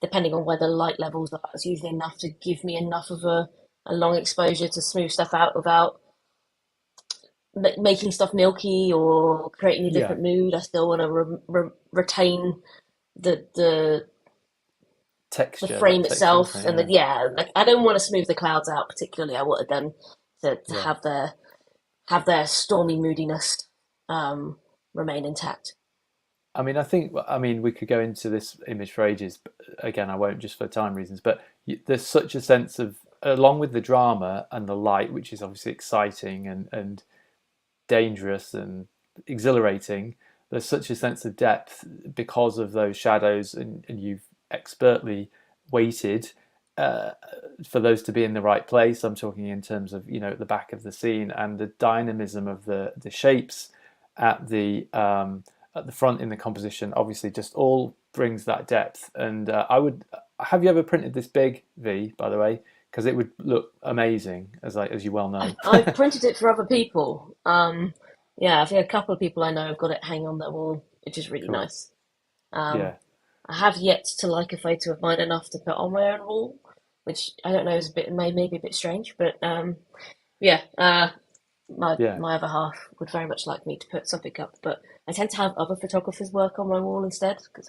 depending on where the light levels are, it's usually enough to give me enough of a long exposure to smooth stuff out without making stuff milky or creating a Yeah. different mood. I still want to retain the frame Texture, itself, isn't and it? like I don't want to smooth the clouds out particularly. I wanted them to Yeah. have their stormy moodiness remain intact. We could go into this image for ages. But again, I won't, just for time reasons. But there's such a sense of, along with the drama and the light, which is obviously exciting and dangerous and exhilarating, there's such a sense of depth because of those shadows, and you've expertly weighted for those to be in the right place. I'm talking in terms of, at the back of the scene, and the dynamism of the shapes at the front in the composition. Obviously, just all brings that depth. And I would have you ever printed this big, V? By the way, because it would look amazing, as you well know. I've printed it for other people. Yeah, I think a couple of people I know have got it hanging on their wall, which is really Cool. nice. Um, Yeah. I have yet to like a photo of mine enough to put on my own wall, which I don't know is a bit maybe a bit strange, but yeah. My Yeah. my other half would very much like me to put something up, but I tend to have other photographers' work on my wall instead because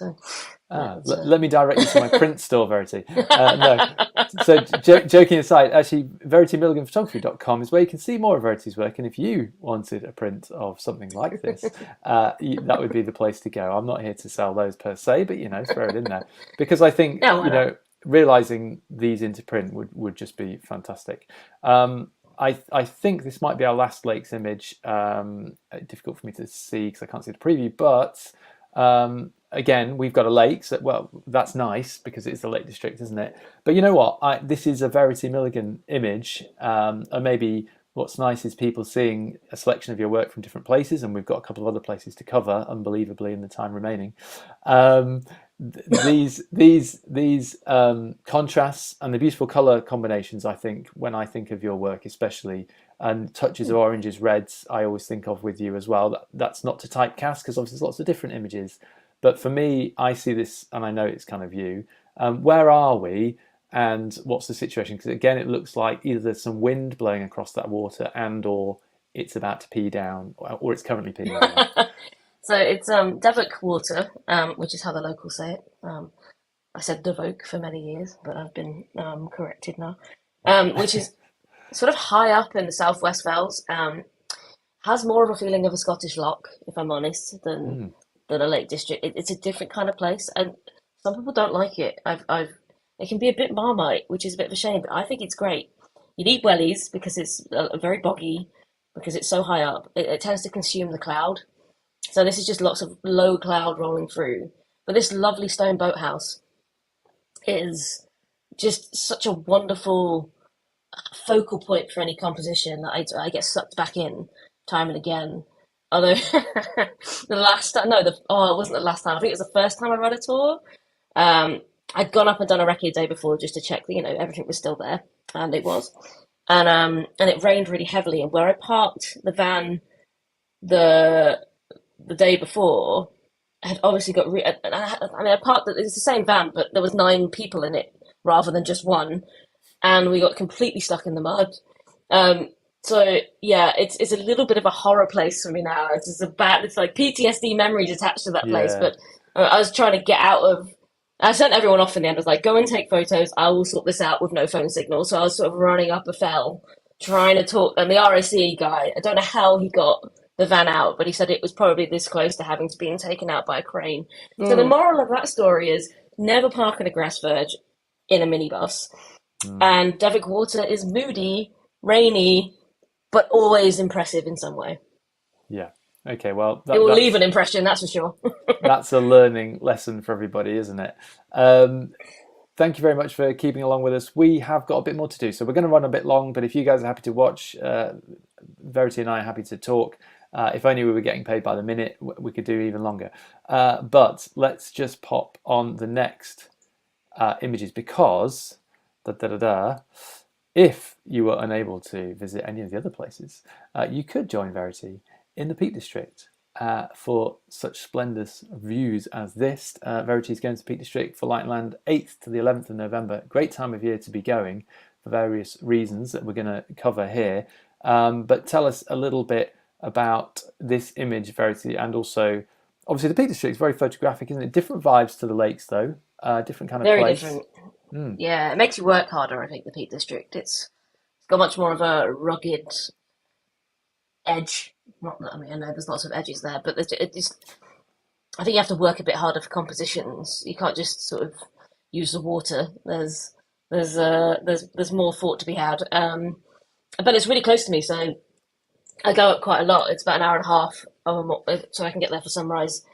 yeah, it's Let me direct you to my print store, Verity. No. So, joking aside, actually, veritymilliganphotography.com is where you can see more of Verity's work. And if you wanted a print of something like this, that would be the place to go. I'm not here to sell those per se, but, throw it in there. Because I think, yeah, why not? realizing these into print would just be fantastic. I think this might be our last lakes image. Difficult for me to see because I can't see the preview, but again, we've got a lake. So, well, that's nice because it's the Lake District, isn't it? But you know what? This is a Verity Milligan image, and maybe what's nice is people seeing a selection of your work from different places, and we've got a couple of other places to cover, unbelievably, in the time remaining. These contrasts and the beautiful color combinations, I think, when I think of your work especially, and touches of oranges, reds, I always think of with you as well. That's not to typecast because obviously there's lots of different images, but for me, I see this and I know it's kind of you. Where are we, and what's the situation? Because again, it looks like either there's some wind blowing across that water, and or it's about to pee down, or it's currently peeing down. So it's Devok water, which is how the locals say it. I said Devok for many years, but I've been corrected now. Which is sort of high up in the Southwest Fells. Has more of a feeling of a Scottish loch, if I'm honest, Mm, than a Lake District. It's a different kind of place, and some people don't like it. It can be a bit Marmite, which is a bit of a shame, but I think it's great. You need wellies because it's very boggy, because it's so high up. It tends to consume the cloud, so this is just lots of low cloud rolling through. But this lovely stone boathouse is just such a wonderful focal point for any composition that I get sucked back in time and again. Although the last time, no, it wasn't the last time. I think it was the first time I run a tour. Um, I'd gone up and done a recce the day before just to check that everything was still there, and it was. And it rained really heavily. And where I parked the van the the day before, I had obviously got. I parked. It's the same van, but there was 9 people in it rather than just one, and we got completely stuck in the mud. Um, so yeah, it's a little bit of a horror place for me now. It's like PTSD memories attached to that place. yeah. But I was trying to get out of. I sent everyone off in the end. I was like, go and take photos. I will sort this out with no phone signal. So I was sort of running up a fell, trying to talk. And the RSE guy, I don't know how he got the van out, but he said it was probably this close to having to being taken out by a crane. So the Oh. moral of that story is never park on a grass verge in a minibus. Mm, And Devik Water is moody, rainy, but always impressive in some way. yeah. Okay. Well, It will leave an impression, that's for sure. that's a learning lesson for everybody, isn't it? Thank you very much for keeping along with us. We have got a bit more to do, so we're going to run a bit long. But if you guys are happy to watch, Verity and I are happy to talk. If only we were getting paid by the minute, we could do even longer. But let's just pop on the next images because if you were unable to visit any of the other places, you could join Verity in the Peak District for such splendid views as this. Verity is going to Peak District for Lightland 8th to the 11th of November. Great time of year to be going for various reasons that we're going to cover here. But tell us a little bit about this image, Verity, and also, obviously, the Peak District is very photographic, isn't it? Different vibes to the lakes, though. Different kind of Very place. different. Mm. Yeah, it makes you work harder, I think, the Peak District. It's got much more of a rugged edge. Not that, I mean, I know there's lots of edges there, but I think you have to work a bit harder for compositions. You can't just sort of use the water. There's more thought to be had. But it's really close to me, so I go up quite a lot. It's about an hour and a half, so I can get there for sunrise,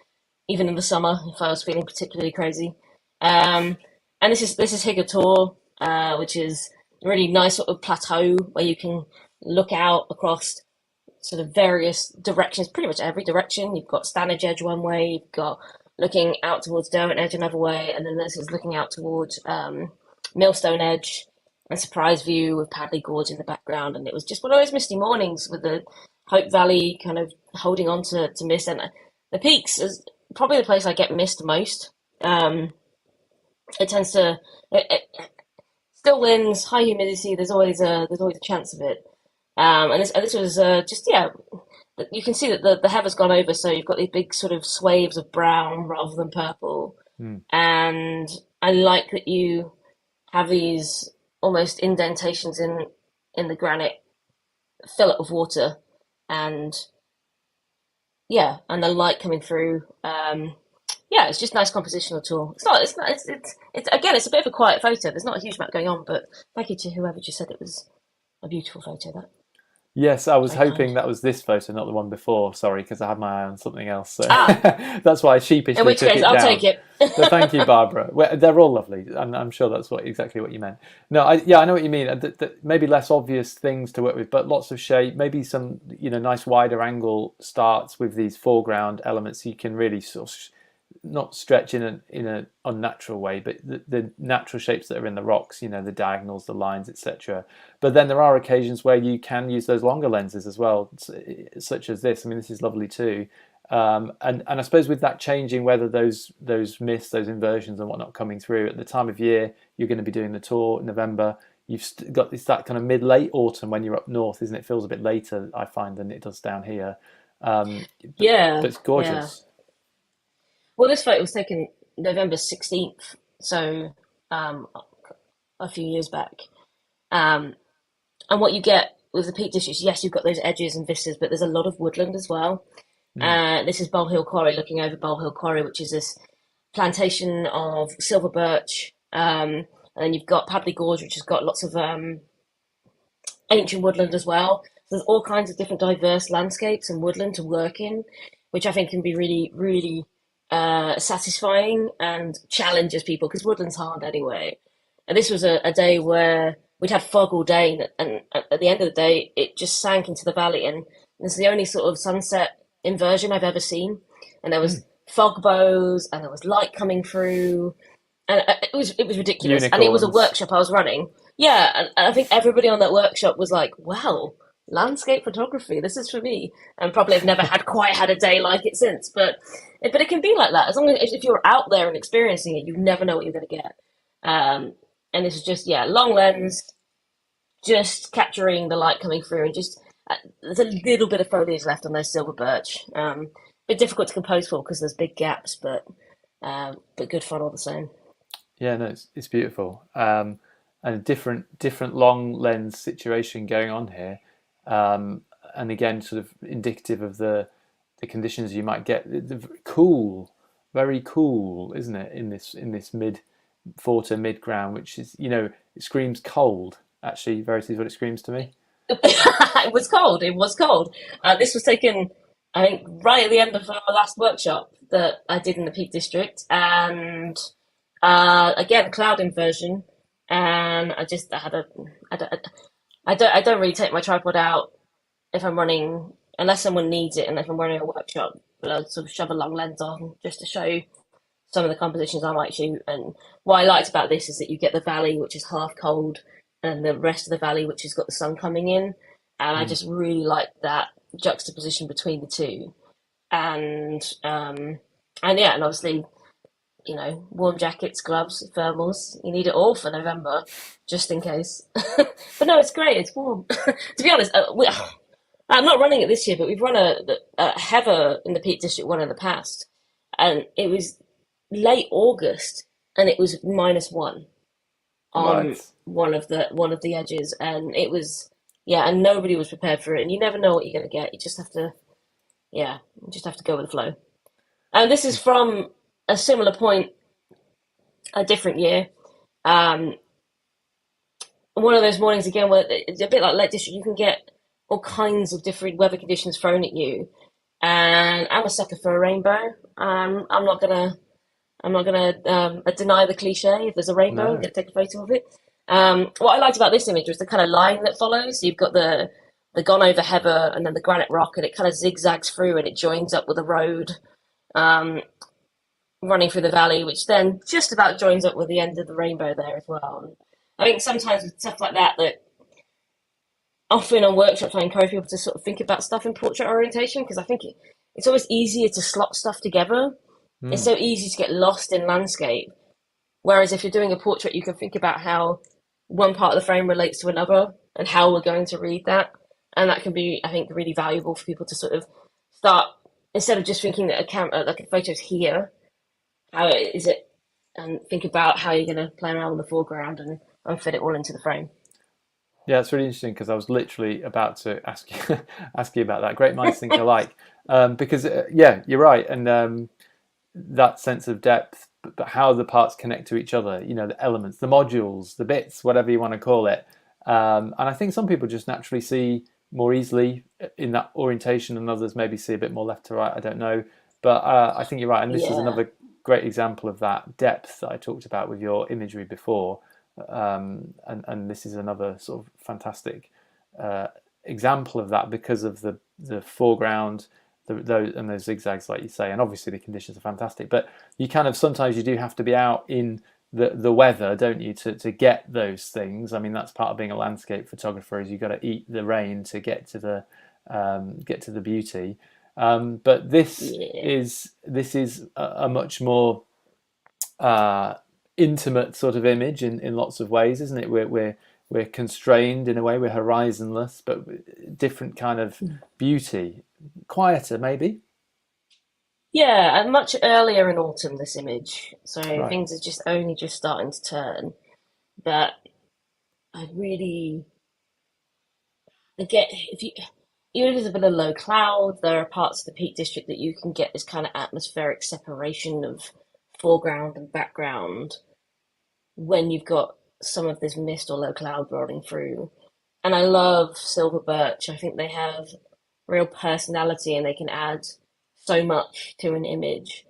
even in the summer if I was feeling particularly crazy. And this is Higator. which is a really nice sort of plateau where you can look out across sort of various directions, pretty much every direction. You've got Stanage Edge one way, you've got looking out towards Derwent Edge another way, and then this is looking out towards Millstone Edge and Surprise View with Padley Gorge in the background. And it was just one of those misty mornings with the Hope Valley kind of holding on to mist. And the peaks is probably the place I get missed most. It tends to still winds, high humidity. There's always a chance of it. And this was just you can see that the heather's gone over, so you've got these big sort of swaths of brown rather than purple. And I like that you have these almost indentations in the granite fillet of water, and and the light coming through. It's just nice compositional tool. It's again, it's a bit of a quiet photo. There's not a huge amount going on, but thank you to whoever just said it was a beautiful photo. That Yes, I was very hoping kind. that was this photo, not the one before. Sorry, because I had my eye on something else. So that's why I In sheepishly which took case, it I'll down. take it. So thank you, Barbara. Well, they're all lovely, and I'm sure that's exactly what you meant. No, I know what you mean. Maybe less obvious things to work with, but lots of shape. Maybe some nice wider angle starts with these foreground elements. So you can really sort of not stretch in a unnatural way, but the natural shapes that are in the rocks, the diagonals, the lines, etc. But then there are occasions where you can use those longer lenses as well, such as this. I mean, this is lovely too. And I suppose with that changing weather, those mists, those inversions and whatnot coming through at the time of year you're going to be doing the tour in November. You've got this that kind of mid-late autumn when you're up north, isn't it? It feels a bit later, I find, than it does down here. But Yeah, it's yeah. gorgeous. Well, this photo was taken November 16th, so a few years back. Um, and what you get with the Peak Districts, yes, you've got those edges and vistas, but there's a lot of woodland as well. Mm. This is Bowl Hill Quarry, looking over Bowl Hill Quarry, which is this plantation of silver birch. And then you've got Padley Gorge, which has got lots of ancient woodland as well. So there's all kinds of different diverse landscapes and woodland to work in, which I think can be really, really satisfying and challenges people because woodland's hard anyway. And this was a day where we'd had fog all day, and at the end of the day, it just sank into the valley, and it's the only sort of sunset inversion I've ever seen. And there was fog bows, and there was light coming through, and it was ridiculous. And it was a Unicorns. workshop I was running. Yeah, and I think everybody on that workshop was like, "Wow, landscape photography, this is for me." And probably have never quite had a day like it since. But it can be like that as long as if you're out there and experiencing it, you never know what you're going to get. And this is just long lens, just capturing the light coming through, and just there's a little bit of foliage left on those silver birch. Bit difficult to compose for because there's big gaps, but good fun all the same. Yeah, no, it's beautiful. And a different long lens situation going on here. And again, sort of indicative of the conditions you might get. Cool, very cool, isn't it? In this mid four to mid ground, which is it screams cold. Actually, Verity is what it screams to me. It was cold. It was cold. This was taken, I think, right at the end of our last workshop that I did in the Peak District, and again, cloud inversion. And I had a, I don't really take my tripod out if I'm running, unless someone needs it, and if I'm running a workshop. But I'll sort of shove a long lens on just to show some of the compositions I might shoot. And what I liked about this is that you get the valley, which is half cold, and the rest of the valley, which has got the sun coming in. And I Mm. just really like that juxtaposition between the two. And obviously, warm jackets, gloves, thermals. You need it all for November, just in case. But no, it's great. It's warm. To be honest, I'm not running it this year, but we've run a Heather in the Peak District one in the past, and it was late August, and it was -1 on Right. one of the edges, and it was and nobody was prepared for it, and you never know what you're going to get. You just have to go with the flow. And this is from a similar point, a different year. Um, One of those mornings again where it's a bit like Lake District. You can get all kinds of different weather conditions thrown at you, and I'm a sucker for a rainbow. I'm not gonna deny the cliche. If there's a rainbow, I'm No. gonna take a photo of it. What I liked about this image was the kind of line that follows. You've got the gone over heather and then the granite rock, and it kind of zigzags through and it joins up with a road um, running through the valley, which then just about joins up with the end of the rainbow there as well. And I think sometimes with stuff like that, that often on workshops I encourage people to sort of think about stuff in portrait orientation, because I think it's always easier to slot stuff together. It's Mm. so easy to get lost in landscape. Whereas if you're doing a portrait, you can think about how one part of the frame relates to another and how we're going to read that. And that can be, I think, really valuable for people to sort of start, instead of just thinking that a camera, like a photo's here, how is it, and think about how you're going to play around with the foreground and fit it all into the frame. Yeah, it's really interesting because I was literally about to ask you ask you about that. Great minds think alike, because yeah, you're right, and that sense of depth, but how the parts connect to each other. You know, the elements, the modules, the bits, whatever you want to call it. And I think some people just naturally see more easily in that orientation, and others maybe see a bit more left to right. I don't know, but I think you're right, and this is Yeah. another great example of that depth that I talked about with your imagery before. And this is another sort of fantastic uh, example of that because of the foreground, those zigzags, like you say, and obviously the conditions are fantastic. But you kind of sometimes you do have to be out in the weather, don't you, to get those things. I mean, that's part of being a landscape photographer is you've got to eat the rain to get to the beauty. But Yeah. this is a much more uh, intimate sort of image in lots of ways, isn't it? We're constrained in a way. We're horizonless, but different kind of beauty, quieter maybe. Yeah, and much earlier in autumn, this image. So Right. things are just only just starting to turn. But I really, I get, if you, even if there's a bit of low cloud, there are parts of the Peak District that you can get this kind of atmospheric separation of foreground and background when you've got some of this mist or low cloud rolling through. And I love silver birch. I think they have real personality and they can add so much to an image.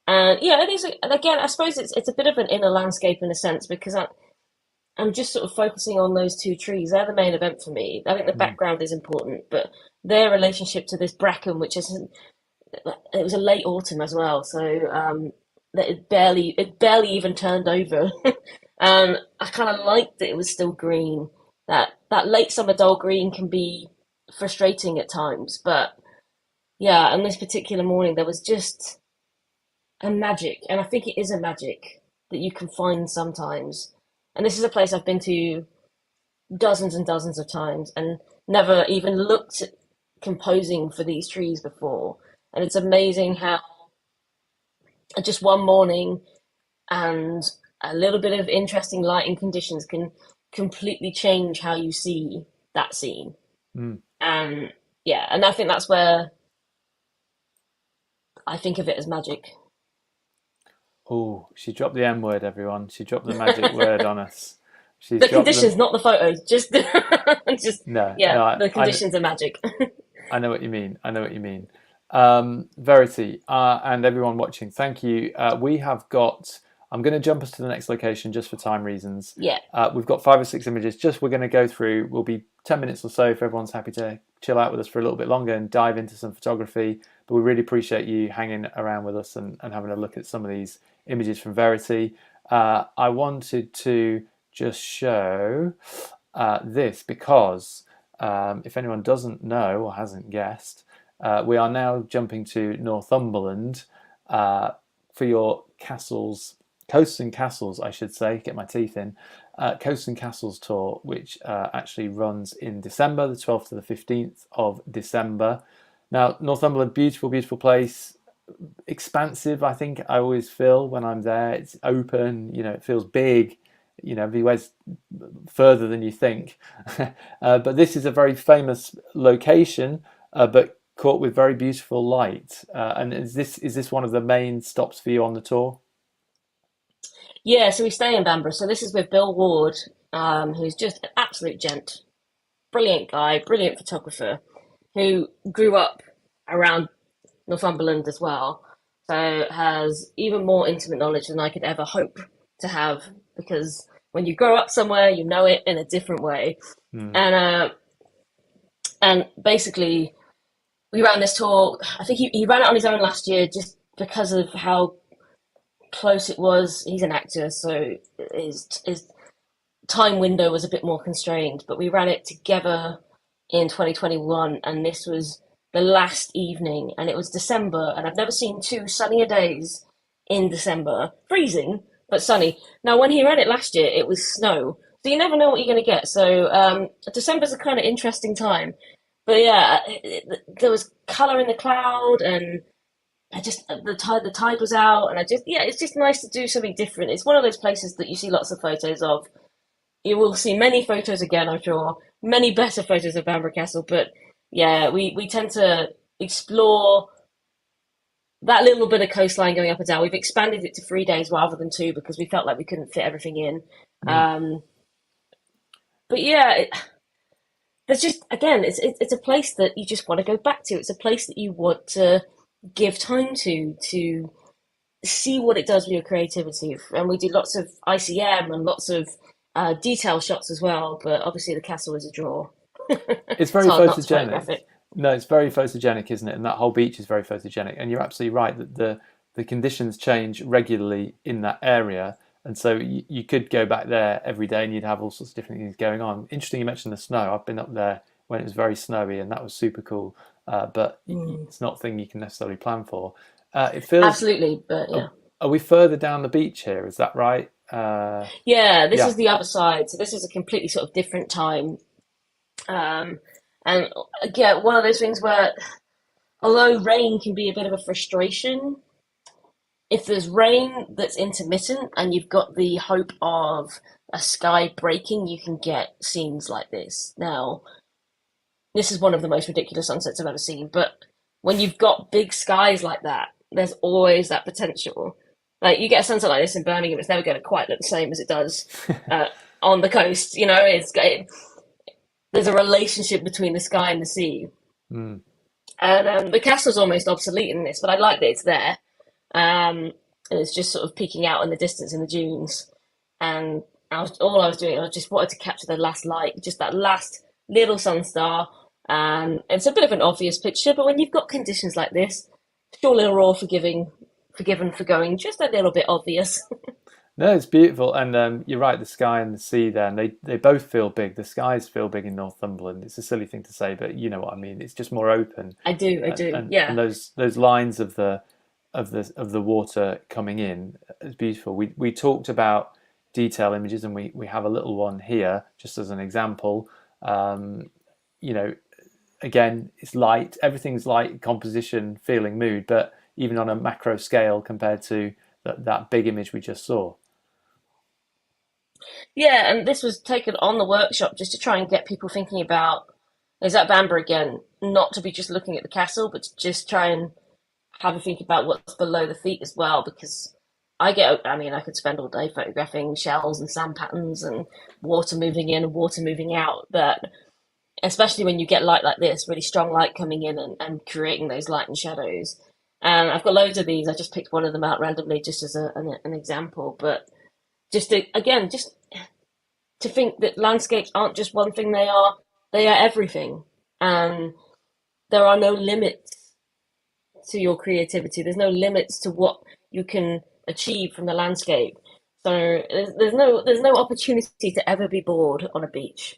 And yeah, it is. And again, I suppose it's a bit of an inner landscape in a sense because I'm just sort of focusing on those two trees. They're the main event for me. I think the Mm. background is important, but their relationship to this bracken, which is it was a late autumn as well, so that it barely even turned over. I kind of liked that it was still green. That late summer dull green can be frustrating at times, but yeah, on this particular morning there was just a magic, and I think it is a magic that you can find sometimes. And this is a place I've been to dozens and dozens of times and never even looked at composing for these trees before. And it's amazing how just one morning and a little bit of interesting lighting conditions can completely change how you see that scene. Mm. And yeah, and I think that's where I think of it as magic. Oh, she dropped the M word, everyone. She dropped the magic word on us. She's The dropped the conditions, not the photos, just just no, yeah, no. the conditions are magic. I know what you mean. I know what you mean. Verity and everyone watching, thank you. We have got. I'm going to jump us to the next location just for time reasons. Yeah. We've got 5 or 6 images. Just we're going to go through. We'll be 10 minutes or so if everyone's happy to chill out with us for a little bit longer and dive into some photography. But we really appreciate you hanging around with us and having a look at some of these images from Verity. I wanted to just show this because if anyone doesn't know or hasn't guessed, we are now jumping to Northumberland for your castles, coasts and castles, I should say, get my teeth in, coasts and castles tour, which actually runs in December, the 12th to the 15th of December. Now, Northumberland, beautiful, beautiful place, expansive. I think I always feel when I'm there. It's open, you know, it feels big, you know, everywhere's further than you think. But this is a very famous location, but caught with very beautiful light. And is this one of the main stops for you on the tour? Yeah, so we stay in Bamborough. So this is with Bill Ward, who's just an absolute gent, brilliant guy, brilliant photographer, who grew up around Northumberland as well. So has even more intimate knowledge than I could ever hope to have because when you grow up somewhere, you know it in a different way. Mm. And basically, we ran this tour. I think he ran it on his own last year just because of how close it was. He's an actor, so his time window was a bit more constrained. But we ran it together in 2021, and this was the last evening, and it was December, and I've never seen two sunnier days in December. Freezing, but sunny. Now, when he ran it last year, it was snow, so you never know what you're going to get. So December's a kind of interesting time. But yeah, there was color in the cloud, and I just the tide was out, and it's just nice to do something different. It's one of those places that you see lots of photos of. You will see many photos again, I'm sure, many better photos of Bamburgh Castle. But yeah, we tend to explore that little bit of coastline going up and down. We've expanded it to 3 days rather than two because we felt like we couldn't fit everything in. Mm. But yeah, there's just again, it's a place that you just want to go back to. It's a place that you want to give time to see what it does with your creativity. And we do lots of ICM and lots of detail shots as well. But obviously, the castle is a draw. It's It's very hard not to photograph photogenic. it. No, it's very photogenic, isn't it? And that whole beach is very photogenic. And you're absolutely right that the conditions change regularly in that area. And so you could go back there every day and you'd have all sorts of different things going on. Interesting you mentioned the snow. I've been up there when it was very snowy and that was super cool. But Mm. it's not a thing you can necessarily plan for. It feels, Absolutely, but yeah. are we further down the beach here? Is that right? Yeah, this Yeah. is the other side. So this is a completely sort of different time. Um, and again, one of those things where, although rain can be a bit of a frustration, if there's rain that's intermittent and you've got the hope of a sky breaking, you can get scenes like this. Now, this is one of the most ridiculous sunsets I've ever seen, but when you've got big skies like that, there's always that potential. Like you get a sunset like this in Birmingham, it's never going to quite look the same as it does uh, on the coast. There's a relationship between the sky and the sea, Mm. and the castle's almost obsolete in this, but I like that it's there. And it's just sort of peeking out in the distance in the dunes, and all I was doing, I just wanted to capture the last light, just that last little sun star. And it's a bit of an obvious picture, but when you've got conditions like this, surely we're all forgiven for going just a little bit obvious. No, it's beautiful, and you're right. The sky and the sea, there, and they both feel big. The skies feel big in Northumberland. It's a silly thing to say, but you know what I mean. It's just more open, I and do, and yeah. those lines of the water coming in is beautiful. We talked about detail images, and we have a little one here just as an example. You know, again, it's light. Everything's light, composition, feeling, mood, but even on a macro scale compared to that big image we just saw. Yeah, and this was taken on the workshop just to try and get people thinking about is that Bamber again, not to be just looking at the castle, but to just try and have a think about what's below the feet as well, because I mean, I could spend all day photographing shells and sand patterns and water moving in and water moving out, but especially when you get light like this, really strong light coming in and creating those light and shadows. And I've got loads of these. I just picked one of them out randomly just as an example, but just to, again, just to think that landscapes aren't just one thing, they are everything. And there are no limits to your creativity. There's no limits to what you can achieve from the landscape. So there's no opportunity to ever be bored on a beach.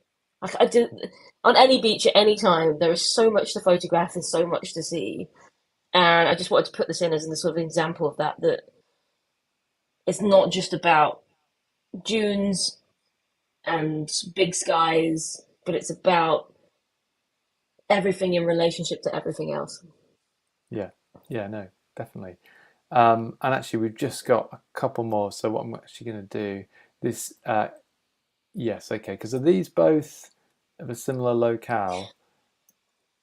I do on any beach at any time. There is so much to photograph and so much to see, and I just wanted to put this in as a sort of example of that. That it's not just about dunes and big skies, but it's about everything in relationship to everything else. Yeah, yeah, no, definitely. And actually, we've just got a couple more. So what I'm actually going to do this. Yes, okay. Because are these both of a similar locale?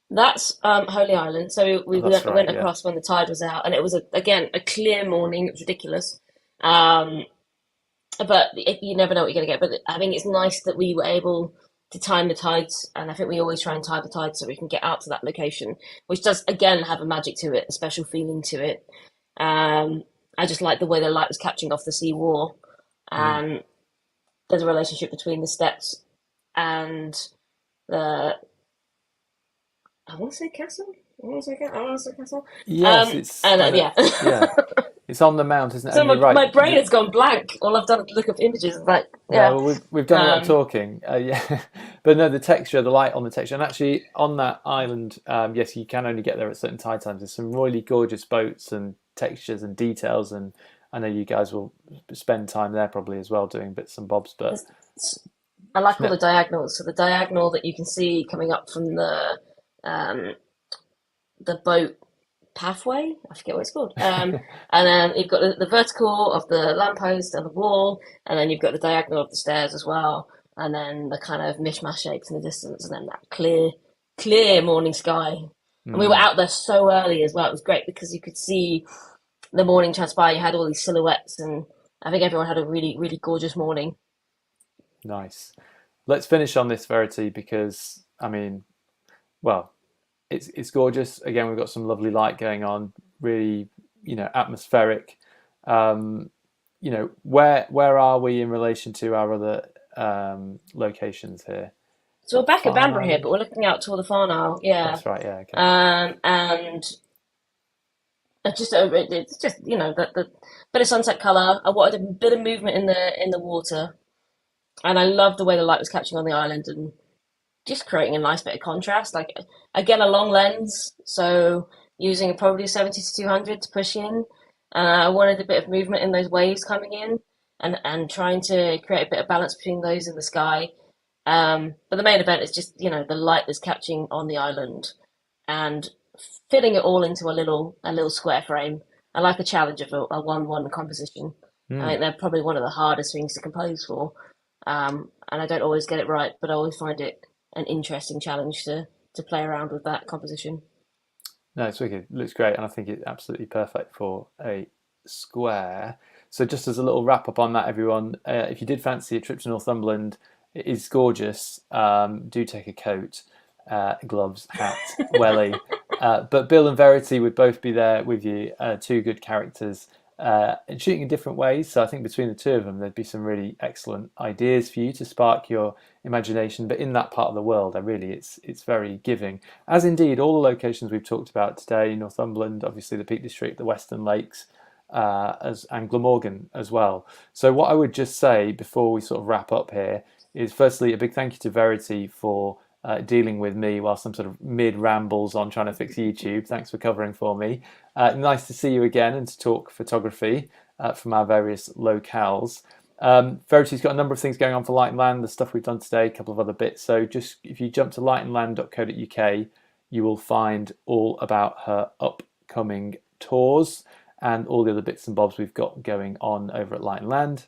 That's Holy Island. So Oh, we that's right. went Yeah. across when the tide was out, and it was again a clear morning. It was ridiculous. Um, but you never know what you're going to get. But I think it's nice that we were able to time the tides, and I think we always try and time the tides so we can get out to that location, which does again have a magic to it, a special feeling to it. I just like the way the light was catching off the sea wall, Mm. and there's a relationship between the steps and the, I want to say castle. I want to say castle. Yes, it's And I don't, yeah. yeah, it's on the mount, isn't it? So And you're right. my brain has gone blank. All I've done is look up images. It's like, No, yeah. well, we've done a lot of Um, talking, yeah. But no, the texture, the light on the texture, and actually on that island, yes, you can only get there at certain tide times. There's some really gorgeous boats and textures and details, and I know you guys will spend time there probably as well doing bits and bobs. But I like all no, the diagonals. So the diagonal that you can see coming up from um, the boat pathway. I forget what it's called. And then you've got the vertical of the lamppost and the wall, and then you've got the diagonal of the stairs as well, and then the kind of mishmash shapes in the distance, and then that clear morning sky. And we were mm, out there so early as well. It was great because you could see the morning transpire. You had all these silhouettes, and I think everyone had a really gorgeous morning. nice. Let's finish on this, Verity, because I mean, well, it's gorgeous. Again, we've got some lovely light going on, really, atmospheric. Um, where are we in relation to our other locations here? So we're Got back at Farne Bamburgh here, Island. but we're looking out toward the far now. Yeah. That's right. Yeah. Okay. And it's just the bit of sunset color. I wanted a bit of movement in the water, and I loved the way the light was catching on the island and just creating a nice bit of contrast. Like again, a long lens, so using probably a 70 to 200 to push in. I wanted a bit of movement in those waves coming in, and trying to create a bit of balance between those in the sky. But the main event is just the light that's catching on the island and fitting it all into a little square frame. I like the challenge of a 1-1 composition. I Hmm. think they're probably one of the hardest things to compose for. And I don't always get it right, but I always find it an interesting challenge to play around with that composition. No, it's wicked. It looks great, and I think it's absolutely perfect for a square. So, just as a little wrap up on that, everyone, if you did fancy a trip to Northumberland, it is gorgeous. Do take a coat, gloves, hat, welly. But Bill and Verity would both be there with you, two good characters, and shooting in different ways. So I think between the two of them, there'd be some really excellent ideas for you to spark your imagination. But in that part of the world, it's very giving, as indeed all the locations we've talked about today: Northumberland, obviously the Peak District, the Western Lakes, and Glamorgan as well. So what I would just say before we sort of wrap up here is, firstly, a big thank you to Verity for dealing with me whilst I'm sort of mid rambles on trying to fix YouTube. Thanks for covering for me. Nice to see you again and to talk photography from our various locales. Verity's got a number of things going on for Light and Land, the stuff we've done today, a couple of other bits. So just if you jump to lightandland.co.uk, you will find all about her upcoming tours and all the other bits and bobs we've got going on over at Light and Land.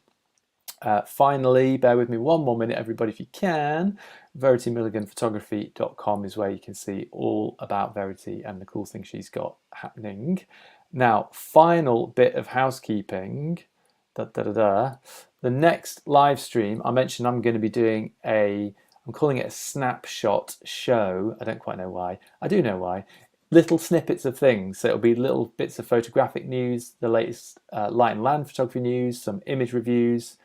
Finally, bear with me one more minute, everybody, if you can. VerityMilliganPhotography.com is where you can see all about Verity and the cool things she's got happening. Now, final bit of housekeeping. The next live stream, I mentioned I'm going to be doing I'm calling it a snapshot show. I don't quite know why. I do know why. Little snippets of things. So it'll be little bits of photographic news, the latest light and land photography news, some image reviews.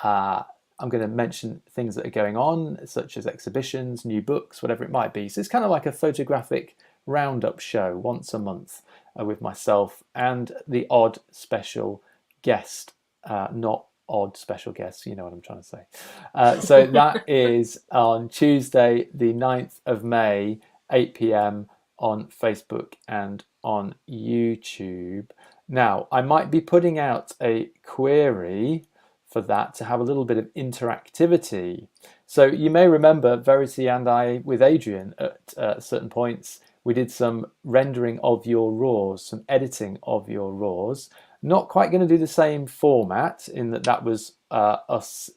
I'm going to mention things that are going on, such as exhibitions, new books, whatever it might be. So it's kind of like a photographic roundup show once a month with myself and the odd special guest, not odd special guests, you know what I'm trying to say. So that is on Tuesday, the 9th of May, 8 p.m. on Facebook and on YouTube. Now, I might be putting out a query for that to have a little bit of interactivity. So you may remember Verity and I, with Adrian, at certain points, we did some rendering of your RAWs, some editing of your RAWs. Not quite going to do the same format in that was us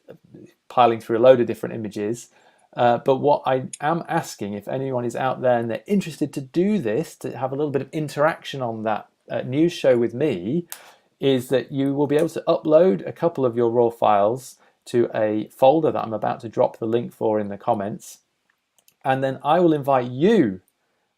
piling through a load of different images. But what I am asking, if anyone is out there and they're interested to do this, to have a little bit of interaction on that news show with me, is that you will be able to upload a couple of your raw files to a folder that I'm about to drop the link for in the comments. And then I will invite you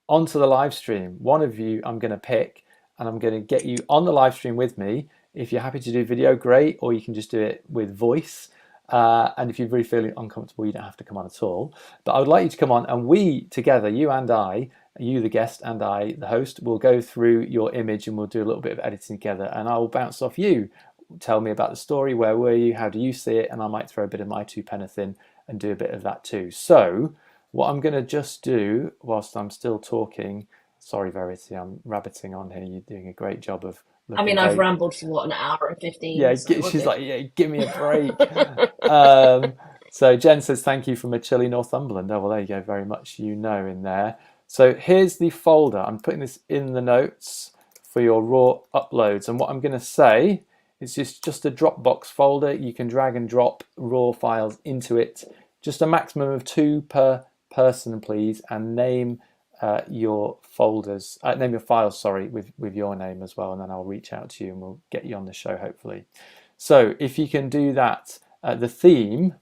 onto the live stream. One of you I'm going to pick, and I'm going to get you on the live stream with me. If you're happy to do video, great, or you can just do it with voice. And if you're really feeling uncomfortable, you don't have to come on at all. But I would like you to come on, and we together, you and I, you the guest and I the host, will go through your image and we'll do a little bit of editing together, and I will bounce off you. Tell me about the story, where were you, how do you see it, and I might throw a bit of my two penneth in and do a bit of that too. So what I'm going to just do whilst I'm still talking, sorry Verity, I'm rabbiting on here, you're doing a great job of I looking mean, I've very, rambled for what, an hour and yeah, 15, so we're she's good. like, yeah, give me a break. So Jen says, thank you from a chilly Northumberland. Oh, well, there you go. Very much you know in there. So here's the folder. I'm putting this in the notes for your raw uploads. And what I'm going to say is just a Dropbox folder. You can drag and drop raw files into it. Just a maximum of 2 per person, please. And name your folders, name your files, sorry, with your name as well. And then I'll reach out to you and we'll get you on the show, hopefully. So if you can do that, the theme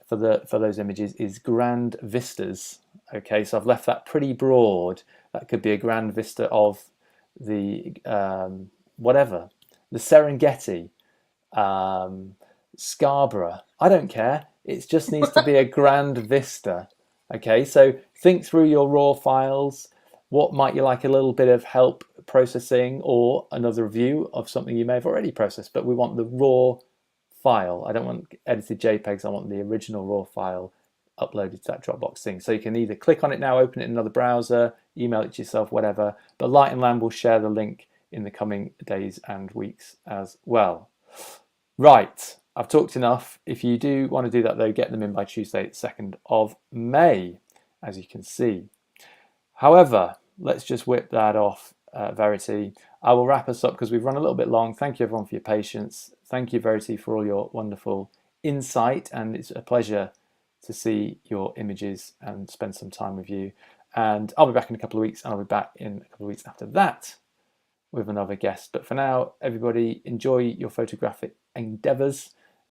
for those images is grand vistas. Okay, so I've left that pretty broad. That could be a grand vista of the whatever, the Serengeti, Scarborough. I don't care. It just needs to be a grand vista. Okay, so think through your raw files. What might you like a little bit of help processing, or another view of something you may have already processed? But we want the raw file. I don't want edited JPEGs. I want the original raw file uploaded to that Dropbox thing. So you can either click on it now, open it in another browser, email it to yourself, whatever. But Light and Land will share the link in the coming days and weeks as well. Right, I've talked enough. If you do want to do that though, get them in by Tuesday, 2nd of May, as you can see. However, let's just whip that off, Verity. I will wrap us up because we've run a little bit long. Thank you everyone for your patience. Thank you, Verity, for all your wonderful insight, and it's a pleasure to see your images and spend some time with you. And I'll be back in a couple of weeks, and I'll be back in a couple of weeks after that with another guest. But for now, everybody, enjoy your photographic endeavours,